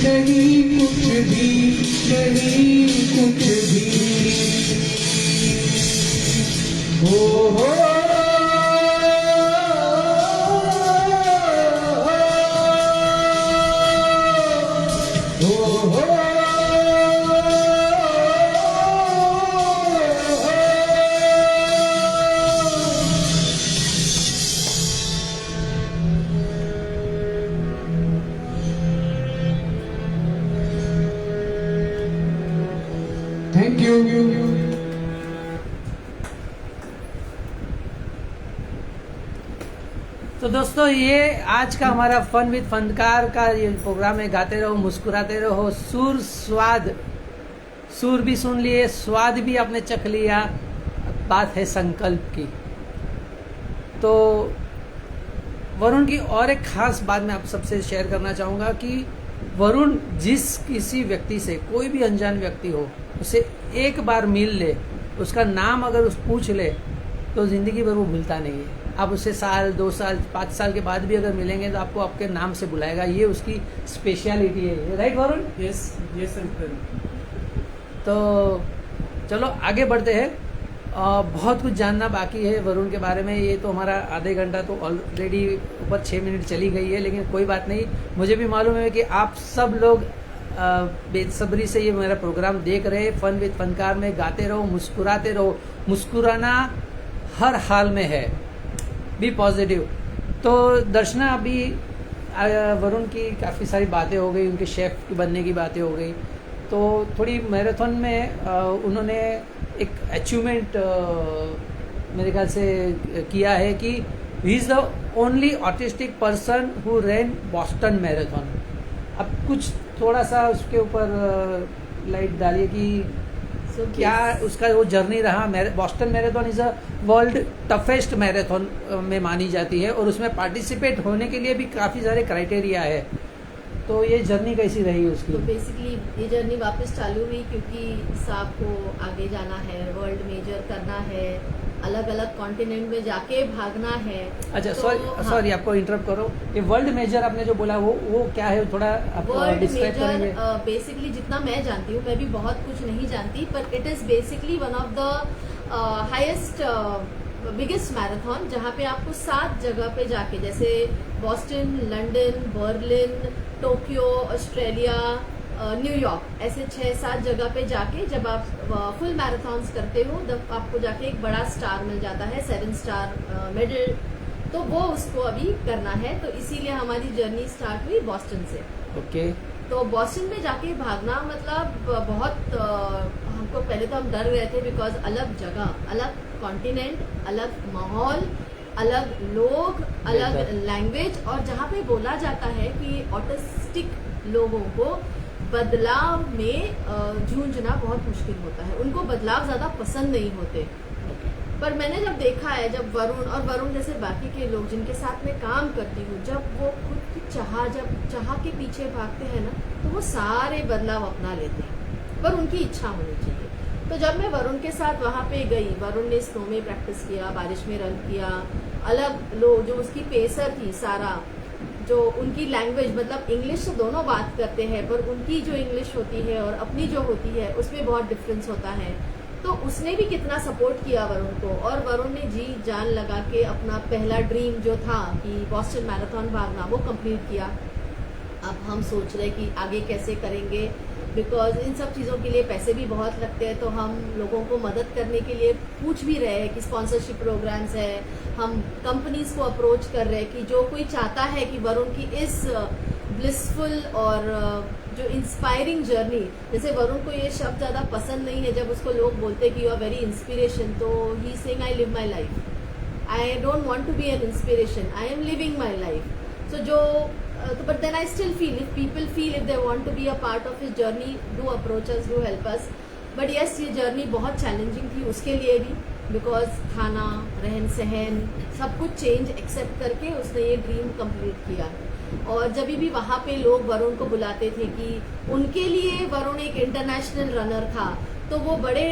नहीं कुछ भी नहीं थैंक यू। तो दोस्तों ये आज का हमारा फन विद फनकार का ये प्रोग्राम है। गाते रहो, मुस्कुराते रहो, सुर भी सुन लिए, स्वाद भी आपने चख लिया, बात है संकल्प की। तो वरुण की और एक खास बात मैं आप सबसे शेयर करना चाहूँगा कि वरुण जिस किसी व्यक्ति से, कोई भी अनजान व्यक्ति हो, उसे एक बार मिल ले, उसका नाम अगर उस पूछ ले तो जिंदगी भर वो भूलता नहीं है। आप उससे साल, 2 साल, 5 साल के बाद भी अगर मिलेंगे तो आपको आपके नाम से बुलाएगा। ये उसकी स्पेशलिटी है, राइट वरुण? Yes uncle. तो चलो आगे बढ़ते हैं। बहुत कुछ जानना बाकी है वरुण के बारे में। ये तो हमारा आधे घंटा तो ऑलरेडी ऊपर 6 मिनट चली गई है, लेकिन कोई बात नहीं। मुझे भी मालूम है कि आप सब लोग बेसब्री से ये मेरा प्रोग्राम देख रहे हैं। फन विद फनकार में गाते रहो, मुस्कुराते रहो। मुस्कुराना हर हाल में है, बी पॉजिटिव। तो दर्शना, अभी वरुण की काफ़ी सारी बातें हो गई, उनके शेफ बनने की बातें हो गई। तो थोड़ी मैराथन में उन्होंने एक अचीवमेंट मेरे ख्याल से किया है कि he is the only autistic person who ran Boston marathon. अब कुछ थोड़ा सा उसके ऊपर लाइट डालिए कि क्या उसका वो जर्नी रहा। Boston marathon is a world toughest marathon में मानी जाती है और उसमें पार्टिसिपेट होने के लिए भी काफ़ी सारे क्राइटेरिया है। तो ये जर्नी कैसी रही उसकी? तो बेसिकली ये जर्नी वापस चालू हुई क्योंकि साहब को आगे जाना है, वर्ल्ड मेजर करना है, अलग अलग कॉन्टिनेंट में जाके भागना है। अच्छा, तो सॉरी आपको इंटरप्ट करो। ये वर्ल्ड मेजर आपने जो बोला वो क्या है, थोड़ा आप वर्ल्ड डिस्क्राइब करेंगे? मेजर बेसिकली जितना मैं जानती हूँ, मैं भी बहुत कुछ नहीं जानती, पर it is basically one of the highest biggest marathon, जहाँ पे आपको 7 जगह पे जाके, जैसे Boston, London, Berlin, Tokyo, Australia, New York, ऐसे 6-7 जगह पे जाके जब आप फुल मैराथन्स करते हो तब आपको जाके एक बड़ा स्टार मिल जाता है, 7 स्टार मेडल। तो वो उसको अभी करना है, तो इसीलिए हमारी जर्नी स्टार्ट हुई बॉस्टन से। ओके। तो बॉस्टन में जाके भागना मतलब बहुत हमको पहले तो हम डर गए थे, बिकॉज अलग जगह, अलग कॉन्टिनेंट, अलग माहौल, अलग लोग, अलग लैंग्वेज, और जहाँ पे बोला जाता है कि ऑटिस्टिक लोगों को बदलाव में जूझना बहुत मुश्किल होता है, उनको बदलाव ज्यादा पसंद नहीं होते। पर मैंने जब देखा है, जब वरुण जैसे बाकी के लोग जिनके साथ मैं काम करती हूँ, जब वो खुद की चाह के पीछे भागते हैं ना, तो वो सारे बदलाव अपना लेते हैं, पर उनकी इच्छा होनी चाहिए। तो जब मैं वरुण के साथ वहाँ पे गई, वरुण ने स्नो में प्रैक्टिस किया, बारिश में रन किया, अलग लोग जो उसकी पेसर थी सारा, जो उनकी लैंग्वेज मतलब इंग्लिश तो दोनों बात करते हैं, पर उनकी जो इंग्लिश होती है और अपनी जो होती है उसमें बहुत डिफरेंस होता है। तो उसने भी कितना सपोर्ट किया वरुण को, और वरुण ने जी जान लगा के अपना पहला ड्रीम जो था कि बॉस्टन मैराथन भागना, वो कंप्लीट किया। अब हम सोच रहे कि आगे कैसे करेंगे, बिकॉज इन सब चीज़ों के लिए पैसे भी बहुत लगते हैं। तो हम लोगों को मदद करने के लिए पूछ भी रहे हैं कि स्पॉन्सरशिप प्रोग्राम्स है, हम कंपनीज को अप्रोच कर रहे हैं कि जो कोई चाहता है कि वरुण की इस ब्लिसफुल और जो इंस्पायरिंग जर्नी, जैसे वरुण को ये शब्द ज़्यादा पसंद नहीं है, जब उसको लोग बोलते कि यू आर वेरी इंस्पिरेशन, तो he saying I live my life, I don't want to be an inspiration, I am living my life. So जो but then I still feel, if people feel if they want to be a part of his journey, do approach us, do help us. But yes, ये जर्नी बहुत चैलेंजिंग थी उसके लिए भी, बिकॉज खाना, रहन सहन, सब कुछ चेंज एक्सेप्ट करके उसने ये ड्रीम कंप्लीट किया। और जब भी वहाँ पे लोग वरुण को बुलाते थे कि उनके लिए वरुण एक इंटरनेशनल रनर था, तो वो बड़े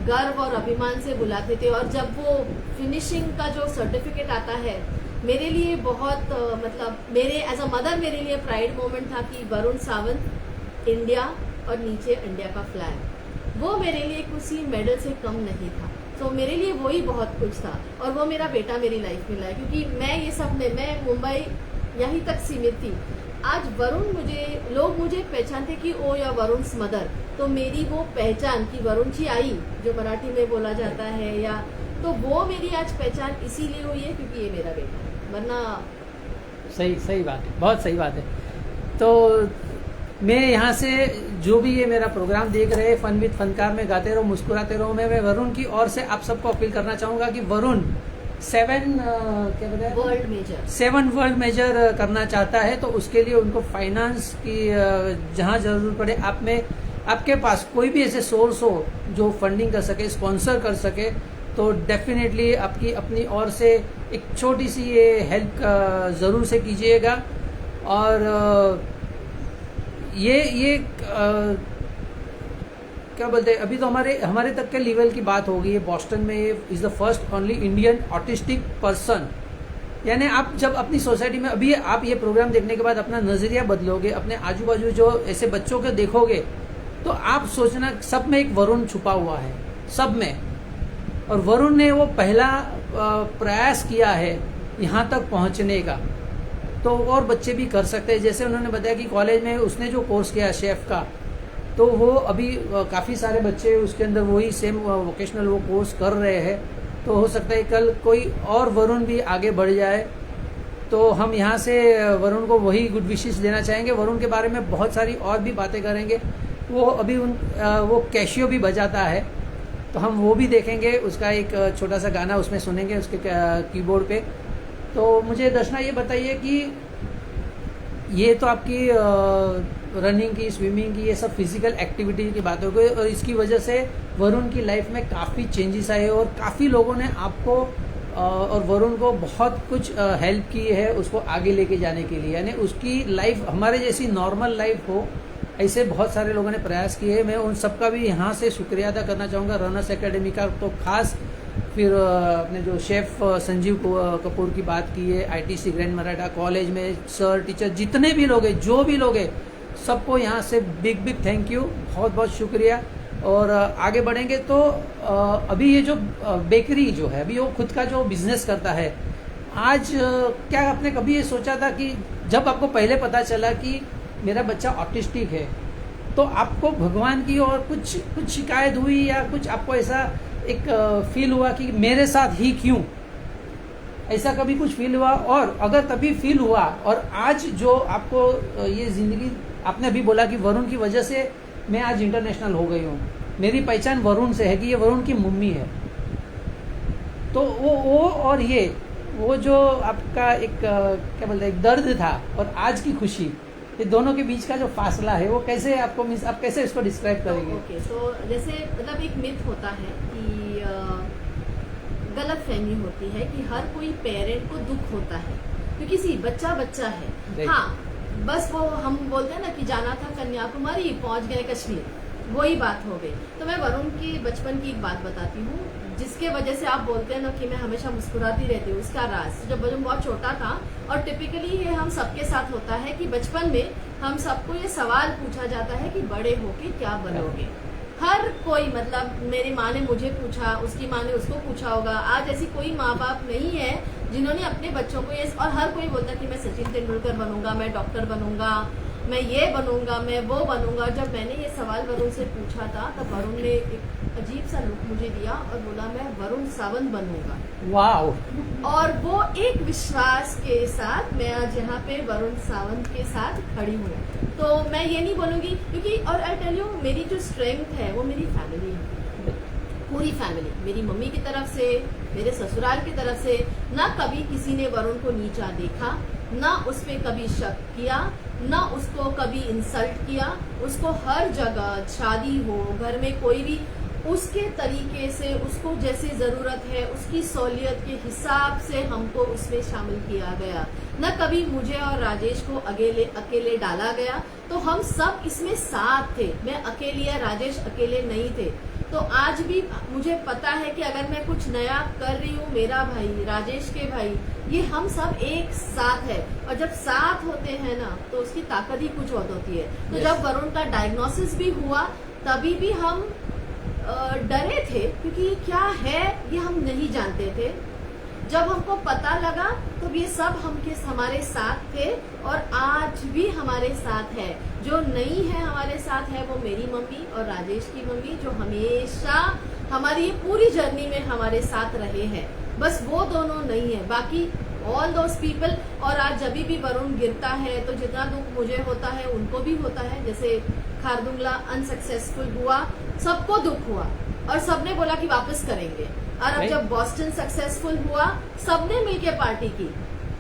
गर्व और अभिमान से बुलाते थे। और जब वो फिनिशिंग का जो सर्टिफिकेट आता है, मेरे लिए बहुत मतलब मेरे एज अ मदर मेरे लिए प्राइड मोमेंट था कि वरुण सावंत इंडिया और नीचे इंडिया का फ्लैग, वो मेरे लिए किसी मेडल से कम नहीं था। तो मेरे लिए वही बहुत कुछ था, और वो मेरा बेटा मेरी लाइफ में लाया, क्योंकि मैं ये सब में, मैं मुंबई यहीं तक सीमित थी। आज वरुण लोग मुझे पहचानते कि ओ या वरुण्स मदर, तो मेरी वो पहचान कि वरुण जी आई, जो मराठी में बोला जाता है, या तो वो मेरी आज पहचान इसीलिए हुई है क्योंकि ये मेरा बेटा है, वरना सही बात है, बहुत सही बात है। तो मैं यहाँ से जो भी ये मेरा प्रोग्राम देख रहे हैं फन विद फनकार में गाते रहो मुस्कुराते रहो, मैं वरुण की ओर से आप सबको अपील करना चाहूंगा कि वरुण 7 वर्ल्ड मेजर करना चाहता है, तो उसके लिए उनको फाइनेंस की जहाँ जरूरत पड़े आप में आपके पास कोई भी ऐसे सोर्स हो जो फंडिंग कर सके, स्पॉन्सर कर सके, तो डेफिनेटली आपकी अपनी ओर से एक छोटी सी ये हेल्प ज़रूर से कीजिएगा। और ये क्या बोलते हैं, अभी तो हमारे तक के लेवल की बात हो गई है। बॉस्टन में ये is the first only Indian autistic person. यानी आप जब अपनी सोसाइटी में अभी आप ये प्रोग्राम देखने के बाद अपना नज़रिया बदलोगे, अपने आजू बाजू जो ऐसे बच्चों को देखोगे, तो आप सोचना सब में एक वरुण छुपा हुआ है, सब में। और वरुण ने वो पहला प्रयास किया है यहाँ तक पहुँचने का, तो और बच्चे भी कर सकते हैं। जैसे उन्होंने बताया कि कॉलेज में उसने जो कोर्स किया शेफ का, तो वो अभी काफ़ी सारे बच्चे उसके अंदर वही सेम वोकेशनल वो कोर्स कर रहे हैं। तो हो सकता है कल कोई और वरुण भी आगे बढ़ जाए। तो हम यहाँ से वरुण को वही गुड विशेस देना चाहेंगे। वरुण के बारे में बहुत सारी और भी बातें करेंगे। वो अभी वो कैशियो भी बजाता है, तो हम वो भी देखेंगे। उसका एक छोटा सा गाना उसमें सुनेंगे उसके कीबोर्ड पे। तो मुझे दर्शना ये बताइए कि ये तो आपकी रनिंग की, स्विमिंग की, ये सब फिजिकल एक्टिविटी की बात हो गई, और इसकी वजह से वरुण की लाइफ में काफ़ी चेंजेस आए और काफ़ी लोगों ने आपको और वरुण को बहुत कुछ हेल्प की है उसको आगे लेके जाने के लिए। यानी उसकी लाइफ हमारे जैसी नॉर्मल लाइफ हो, ऐसे बहुत सारे लोगों ने प्रयास किए। मैं उन सबका भी यहाँ से शुक्रिया अदा करना चाहूँगा। रनर्स एकेडमी का तो खास, फिर अपने जो शेफ संजीव कपूर की बात की है, ITC ग्रैंड मराठा कॉलेज में सर टीचर जितने भी लोग हैं, जो भी लोग हैं, सबको यहाँ से बिग बिग थैंक यू, बहुत बहुत शुक्रिया। और आगे बढ़ेंगे तो अभी ये जो बेकरी जो है, अभी वो खुद का जो बिजनेस करता है, आज क्या आपने कभी ये सोचा था कि जब आपको पहले पता चला कि मेरा बच्चा ऑटिस्टिक है, तो आपको भगवान की और कुछ शिकायत हुई या कुछ आपको ऐसा एक फील हुआ कि मेरे साथ ही क्यों, ऐसा कभी कुछ फील हुआ? और अगर तभी फील हुआ और आज जो आपको ये जिंदगी, आपने अभी बोला कि वरुण की वजह से मैं आज इंटरनेशनल हो गई हूँ, मेरी पहचान वरुण से है कि ये वरुण की मम्मी है, तो वो और ये वो जो आपका एक क्या बोलते हैं, एक दर्द था और आज की खुशी, ये दोनों के बीच का जो फासला है, वो कैसे आपको आप कैसे इसको डिस्क्राइब करेंगे? ओके, तो जैसे मतलब एक मिथ होता है कि गलत फहमी होती है कि हर कोई पेरेंट को दुख होता है क्योंकि सी बच्चा है। हाँ, बस वो हम बोलते हैं ना कि जाना था कन्याकुमारी, पहुंच गए कश्मीर, वही बात हो गई। तो मैं वरुण की बचपन की एक बात बताती हूँ, जिसके वजह से आप बोलते हैं ना कि मैं हमेशा मुस्कुराती रहती हूँ। उसका राज, जब वरुण बहुत छोटा था, और टिपिकली ये हम सबके साथ होता है कि बचपन में हम सबको ये सवाल पूछा जाता है कि बड़े होके क्या बनोगे। हर कोई, मतलब मेरी माँ ने मुझे पूछा, उसकी माँ ने उसको पूछा होगा। आज ऐसी कोई माँ बाप नहीं है जिन्होंने अपने बच्चों को ये, और हर कोई बोलता है कि मैं सचिन तेंदुलकर बनूंगा, मैं डॉक्टर बनूंगा, मैं ये बनूंगा, मैं वो बनूंगा। जब मैंने ये सवाल वरुण से पूछा था, तब वरुण ने एक अजीब सा लुक मुझे दिया और बोला मैं वरुण सावंत बनूंगा। वाओ! और वो एक विश्वास के साथ मैं आज यहाँ पे वरुण सावंत के साथ खड़ी हूँ। तो मैं ये नहीं बोलूंगी क्योंकि, और आई टेल यू, मेरी जो स्ट्रेंथ है वो मेरी फैमिली है, पूरी फैमिली, मेरी मम्मी की तरफ से, मेरे ससुराल की तरफ से। ना कभी किसी ने वरुण को नीचा देखा, ना उस पर कभी शक किया, ना उसको कभी इंसल्ट किया। उसको हर जगह, शादी हो, घर में कोई भी, उसके तरीके से, उसको जैसे जरूरत है, उसकी सहूलियत के हिसाब से हमको उसमें शामिल किया गया। न कभी मुझे और राजेश को अकेले डाला गया। तो हम सब इसमें साथ थे, मैं अकेली या राजेश अकेले नहीं थे। तो आज भी मुझे पता है कि अगर मैं कुछ नया कर रही हूँ, मेरा भाई, राजेश के भाई, ये हम सब एक साथ है। और जब साथ होते हैं ना, तो उसकी ताकत ही कुछ और होती है। तो जब वरुण का डायग्नोसिस भी हुआ, तभी भी हम डरे थे क्योंकि क्या है ये हम नहीं जानते थे। जब हमको पता लगा तो ये सब हमारे साथ थे और आज भी हमारे साथ है। जो नहीं है हमारे साथ है वो मेरी मम्मी और राजेश की मम्मी, जो हमेशा हमारी ये पूरी जर्नी में हमारे साथ रहे हैं। बस वो दोनों नहीं है, बाकी ऑल दोज पीपल। और आज जब भी वरुण गिरता है तो जितना दुख मुझे होता है उनको भी होता है। जैसे खारदुंगला अनसक्सेसफुल हुआ, सबको दुख हुआ और सबने बोला कि वापस करेंगे। और अब जब बॉस्टन सक्सेसफुल हुआ, सबने मिलके पार्टी की।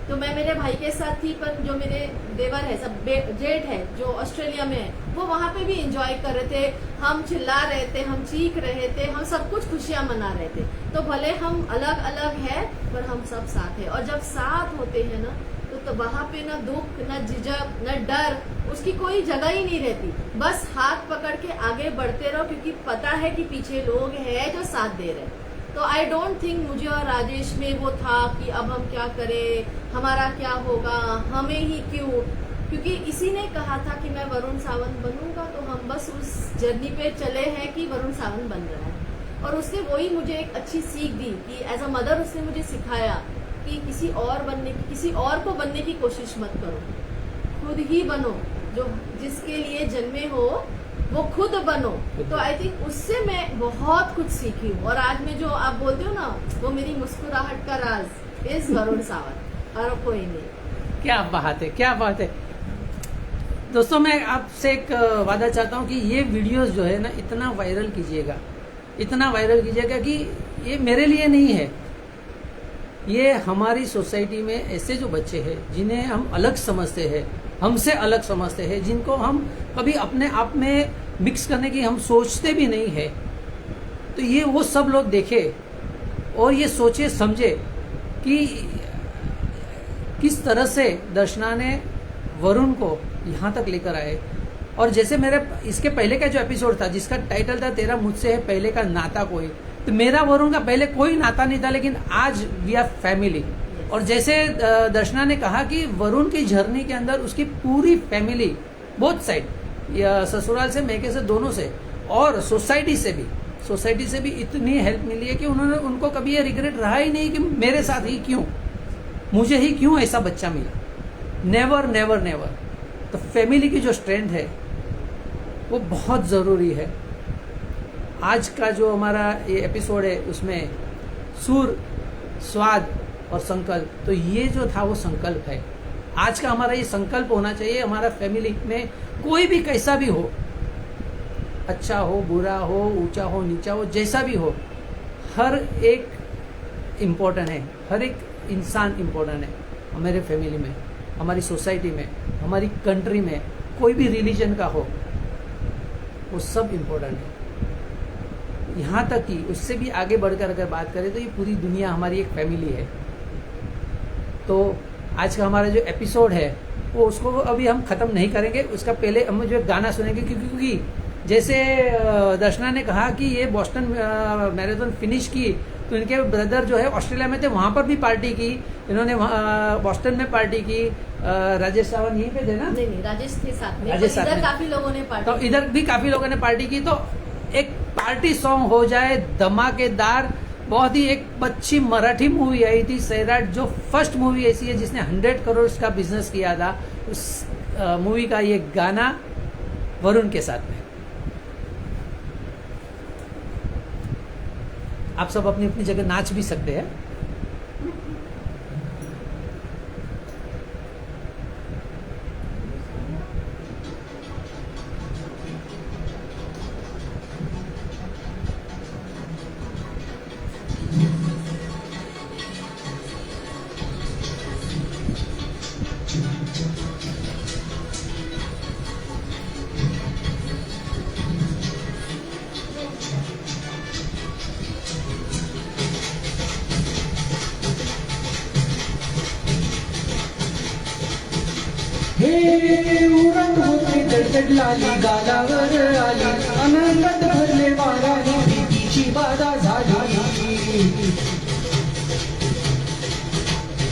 तो मैं मेरे भाई के साथ थी, पर जो मेरे देवर है, सब जेठ है जो ऑस्ट्रेलिया में है, वो वहां पे भी एंजॉय कर रहे थे। हम चिल्ला रहे थे, हम चीख रहे थे, हम सब कुछ खुशियां मना रहे थे। तो भले हम अलग अलग है पर हम सब साथ है। और जब साथ होते हैं ना तो वहां पे ना दुख, न झिझक, न डर, उसकी कोई जगह ही नहीं रहती। बस हाथ पकड़ के आगे बढ़ते रहो, क्योंकि पता है कि पीछे लोग हैं जो साथ दे रहे हैं। तो आई डोंट थिंक मुझे और राजेश में वो था कि अब हम क्या करें, हमारा क्या होगा, हमें ही क्यों। क्योंकि इसी ने कहा था कि मैं वरुण सावंत बनूंगा, तो हम बस उस जर्नी पे चले हैं कि वरुण सावंत बन रहा है। और उसने वही मुझे एक अच्छी सीख दी कि एज अ मदर उसने मुझे सिखाया कि किसी और को बनने की कोशिश मत करो, खुद ही बनो। जो जिसके लिए जन्मे हो वो खुद बनो। तो आई थिंक उससे मैं बहुत कुछ सीखी हूँ। और आज में जो आप बोलते हो ना, वो मेरी मुस्कुराहट का राज इज वरुण सावंत, और कोई नहीं। क्या बात है, क्या बात है। दोस्तों, मैं आपसे एक वादा चाहता हूँ कि ये वीडियोस जो है ना, इतना वायरल कीजिएगा, इतना वायरल कीजिएगा कि ये मेरे लिए नहीं है, ये हमारी सोसाइटी में ऐसे जो बच्चे हैं जिन्हें हम अलग समझते हैं, हमसे अलग समझते हैं, जिनको हम कभी अपने आप में मिक्स करने की हम सोचते भी नहीं है, तो ये वो सब लोग देखे और ये सोचे समझे कि किस तरह से दर्शना ने वरुण को यहाँ तक लेकर आए। और जैसे मेरे इसके पहले का जो एपिसोड था जिसका टाइटल था तेरा मुझसे है पहले का नाता कोई, तो मेरा वरुण का पहले कोई नाता नहीं था, लेकिन आज वी आर फैमिली। और जैसे दर्शना ने कहा कि वरुण की जर्नी के अंदर उसकी पूरी फैमिली, बोथ साइड, ससुराल से, मैके से, दोनों से, और सोसाइटी से भी इतनी हेल्प मिली है कि उनको कभी ये रिग्रेट रहा ही नहीं कि मेरे साथ ही क्यों, मुझे ही क्यों ऐसा बच्चा मिला। Never never never. तो फैमिली की जो स्ट्रेंथ है वो बहुत ज़रूरी है। आज का जो हमारा ये एपिसोड है उसमें सुर, स्वाद और संकल्प, तो ये जो था वो संकल्प है। आज का हमारा ये संकल्प होना चाहिए, हमारा फैमिली में कोई भी कैसा भी हो, अच्छा हो, बुरा हो, ऊंचा हो, नीचा हो, जैसा भी हो, हर एक इम्पोर्टेंट है, हर एक इंसान इम्पोर्टेंट है हमारे फैमिली में, हमारी सोसाइटी में, हमारी कंट्री में, कोई भी रिलीजन का हो, वो सब इम्पोर्टेंट है। यहाँ तक कि उससे भी आगे बढ़कर अगर बात करें तो ये पूरी दुनिया हमारी एक फैमिली है। तो आज का हमारा जो एपिसोड है वो उसको अभी हम ख़त्म नहीं करेंगे, उसका पहले हम जो गाना सुनेंगे, क्योंकि जैसे दर्शना ने कहा कि ये बॉस्टन मैराथन फिनिश की, तो इनके ब्रदर जो है ऑस्ट्रेलिया में थे, वहाँ पर भी पार्टी की इन्होंने, बॉस्टन में पार्टी की। राजेश सावंत यहीं पे थे ना? नहीं, राजेश थे साथ में, राजेश साथ इधर में। काफी लोगों ने पार्टी, तो इधर भी काफी लोगों ने पार्टी की। तो एक पार्टी सॉन्ग हो जाए धमाकेदार। बहुत ही एक अच्छी मराठी मूवी आई थी सैराट, जो फर्स्ट मूवी ऐसी है जिसने 100 करोड़ का बिजनेस किया था। उस मूवी का ये गाना वरुण के साथ में। आप सब अपनी अपनी जगह नाच भी सकते हैं। हे उरत होते दडदड लाली गालावर आली, आनंदात भरले वाराही, प्रीतीची बाधा झाली।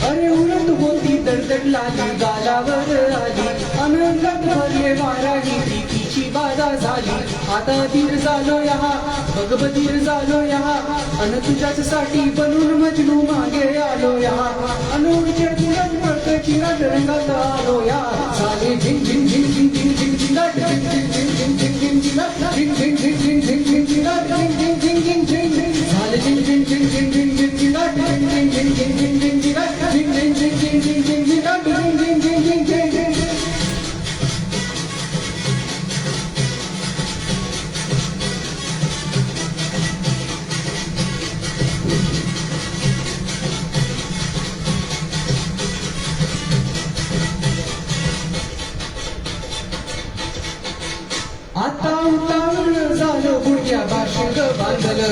अरे उरत होती दडदड लाली गालावर आली, आनंदात भरले वाराही, प्रीतीची बाधा झाली। आता धीर झालो यहाँ, बघ बधीर झालो यहाँ, अन तुझ्याच साठी बनून मजनू मागे आलो यहाँ, अनुच्या तुझ्याच पळकची रंगात आलो या। साले झिंग झिंग झिंग झिंग झिंग झिंग झिंगाट, झिंग झिंग झिंग झिंग झिंग झिंग झिंगाट, झिंग झिंग झिंग झिंग झिंग झिंग झिंगाट, झिंग झिंग झिंग झिंग झिंग झिंग। साले झिंग झिंग झिंग झिंग झिंग झिंग झिंगाट, झिंग झिंग झिंग झिंग झिंग झिंग झिंग झिंगाट, झिंग झिंग झिंग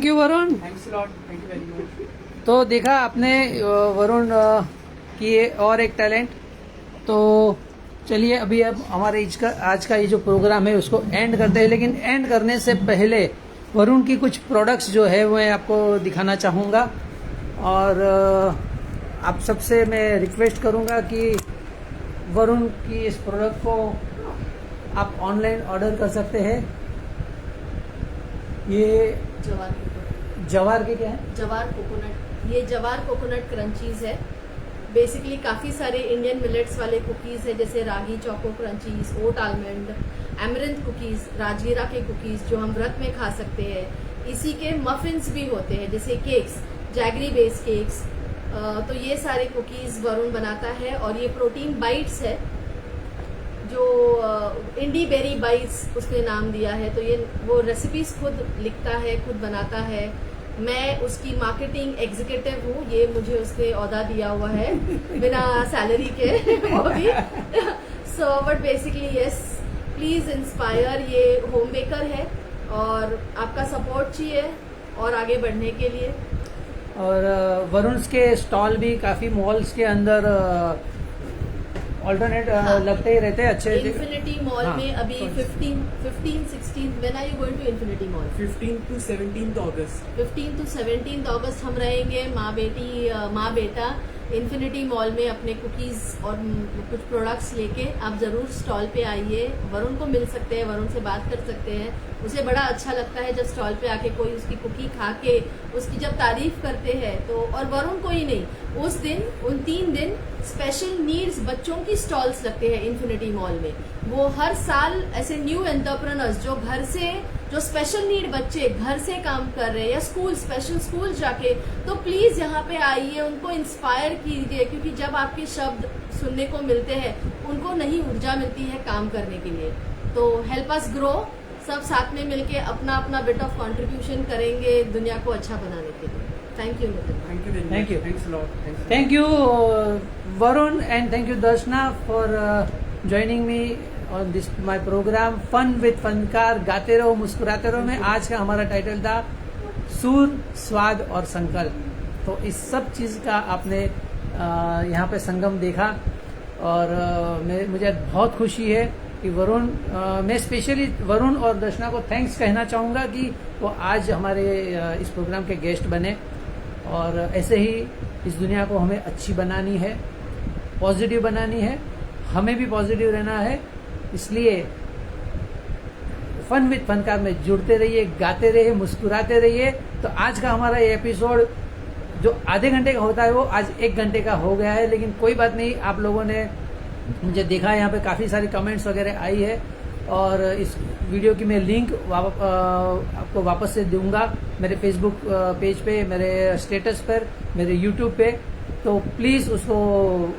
thank you Varun. Thanks a lot, thank you very much. तो देखा आपने वरुण की और एक टैलेंट। तो चलिए अभी अब हमारे आज का ये जो प्रोग्राम है उसको एंड करते हैं, लेकिन एंड करने से पहले वरुण की कुछ प्रोडक्ट्स जो है वो मैं आपको दिखाना चाहूँगा। और आप सबसे मैं रिक्वेस्ट करूँगा कि वरुण की इस प्रोडक्ट को आप ऑनलाइन ऑर्डर कर सकते हैं। ये जवार के क्या है? जवार कोकोनट, ये जवार कोकोनट क्रंचीज है। बेसिकली काफ़ी सारे इंडियन मिलेट्स वाले कुकीज़ है, जैसे रागी चोको क्रंचीज, ओट आलमंड, एमरंथ कुकीज़, राजगीरा के कुकीज़ जो हम व्रत में खा सकते हैं। इसी के मफिन्स भी होते हैं, जैसे केक्स, जैगरी बेस केक्स। तो ये सारे कुकीज़ वरुण बनाता है। और ये प्रोटीन बाइट्स है, जो इंडी बेरी बाइट्स उसने नाम दिया है। तो ये वो रेसिपीज खुद लिखता है, खुद बनाता है। मैं उसकी मार्केटिंग एग्जीक्यूटिव हूँ, ये मुझे उसने ओहदा दिया हुआ है बिना सैलरी के वो भी। So but basically yes, please inspire. ये होम बेकर है और आपका सपोर्ट चाहिए और आगे बढ़ने के लिए। और वरुण के स्टॉल भी काफी मॉल्स के अंदर ऑल्टरनेट लगते ही रहते हैं अच्छे। इन्फिनिटी मॉल में अभी 15-16 when are you going to infinity mall? 15 to 17 अगस्त। 15 to 17 अगस्त हम रहेंगे माँ बेटा इन्फिनिटी मॉल में अपने कुकीज और कुछ प्रोडक्ट्स लेके। आप जरूर स्टॉल पे आइए, वरुण को मिल सकते हैं, वरुण से बात कर सकते हैं। उसे बड़ा अच्छा लगता है जब स्टॉल पे आके कोई उसकी कुकी खा के उसकी जब तारीफ करते हैं। तो और वरुण को ही नहीं, उस दिन उन 3 दिन स्पेशल नीड्स बच्चों की स्टॉल्स लगते हैं इन्फिनिटी मॉल में। वो हर साल ऐसे न्यू एंटरप्रेन्योर्स जो घर से, जो स्पेशल नीड बच्चे घर से काम कर रहे हैं या स्कूल, स्पेशल स्कूल जाके, तो प्लीज यहाँ पे आइए, उनको इंस्पायर कीजिए। क्योंकि जब आपके शब्द सुनने को मिलते हैं उनको नई ऊर्जा मिलती है काम करने के लिए। तो हेल्प अस ग्रो, सब साथ में मिलके अपना अपना बिट ऑफ कंट्रीब्यूशन करेंगे दुनिया को अच्छा बनाने के लिए। Thank you Nitin. Thank you very much. Thank you. Thanks a lot. Thank you Varun and thank you Darshana for joining me on this my programme fun with Funkaar, गाते रहो मुस्कुराते रहो में। आज का हमारा टाइटल था सुर, स्वाद और संकल्प। तो इस सब चीज का आपने यहाँ पे संगम देखा। और मुझे बहुत खुशी है कि वरुण, मैं स्पेशली वरुण और दर्शना को थैंक्स कहना चाहूँगा कि वो आज हमारे इस प्रोग्राम के गेस्ट बने। और ऐसे ही इस दुनिया को हमें अच्छी बनानी है, पॉजिटिव बनानी है, हमें भी पॉजिटिव रहना है। इसलिए फन विद फनकार में जुड़ते रहिए, गाते रहिए, मुस्कुराते रहिए। तो आज का हमारा ये एपिसोड जो आधे घंटे का होता है वो आज 1 घंटे का हो गया है, लेकिन कोई बात नहीं। आप लोगों ने मुझे देखा, यहाँ पे काफ़ी सारी कमेंट्स वगैरह आई है। और इस वीडियो की मैं लिंक आपको वापस से दूंगा मेरे फेसबुक पेज पे, मेरे स्टेटस पर, मेरे यूट्यूब पे। तो प्लीज़ उसको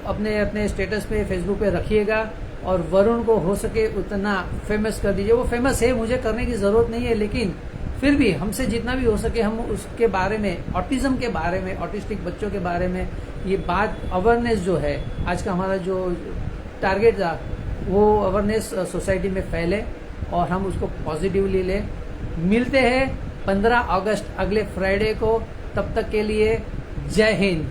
अपने अपने स्टेटस पे, फेसबुक पे रखिएगा। और वरुण को हो सके उतना फेमस कर दीजिए। वो फेमस है, मुझे करने की ज़रूरत नहीं है, लेकिन फिर भी हमसे जितना भी हो सके हम उसके बारे में, ऑटिज्म के बारे में, ऑटिस्टिक बच्चों के बारे में ये बात, अवेयरनेस जो है, आज का हमारा जो टारगेट था वो अवेयरनेस सोसाइटी में फैले और हम उसको पॉजिटिवली ले। मिलते हैं 15 अगस्त अगले फ्राइडे को। तब तक के लिए जय हिंद।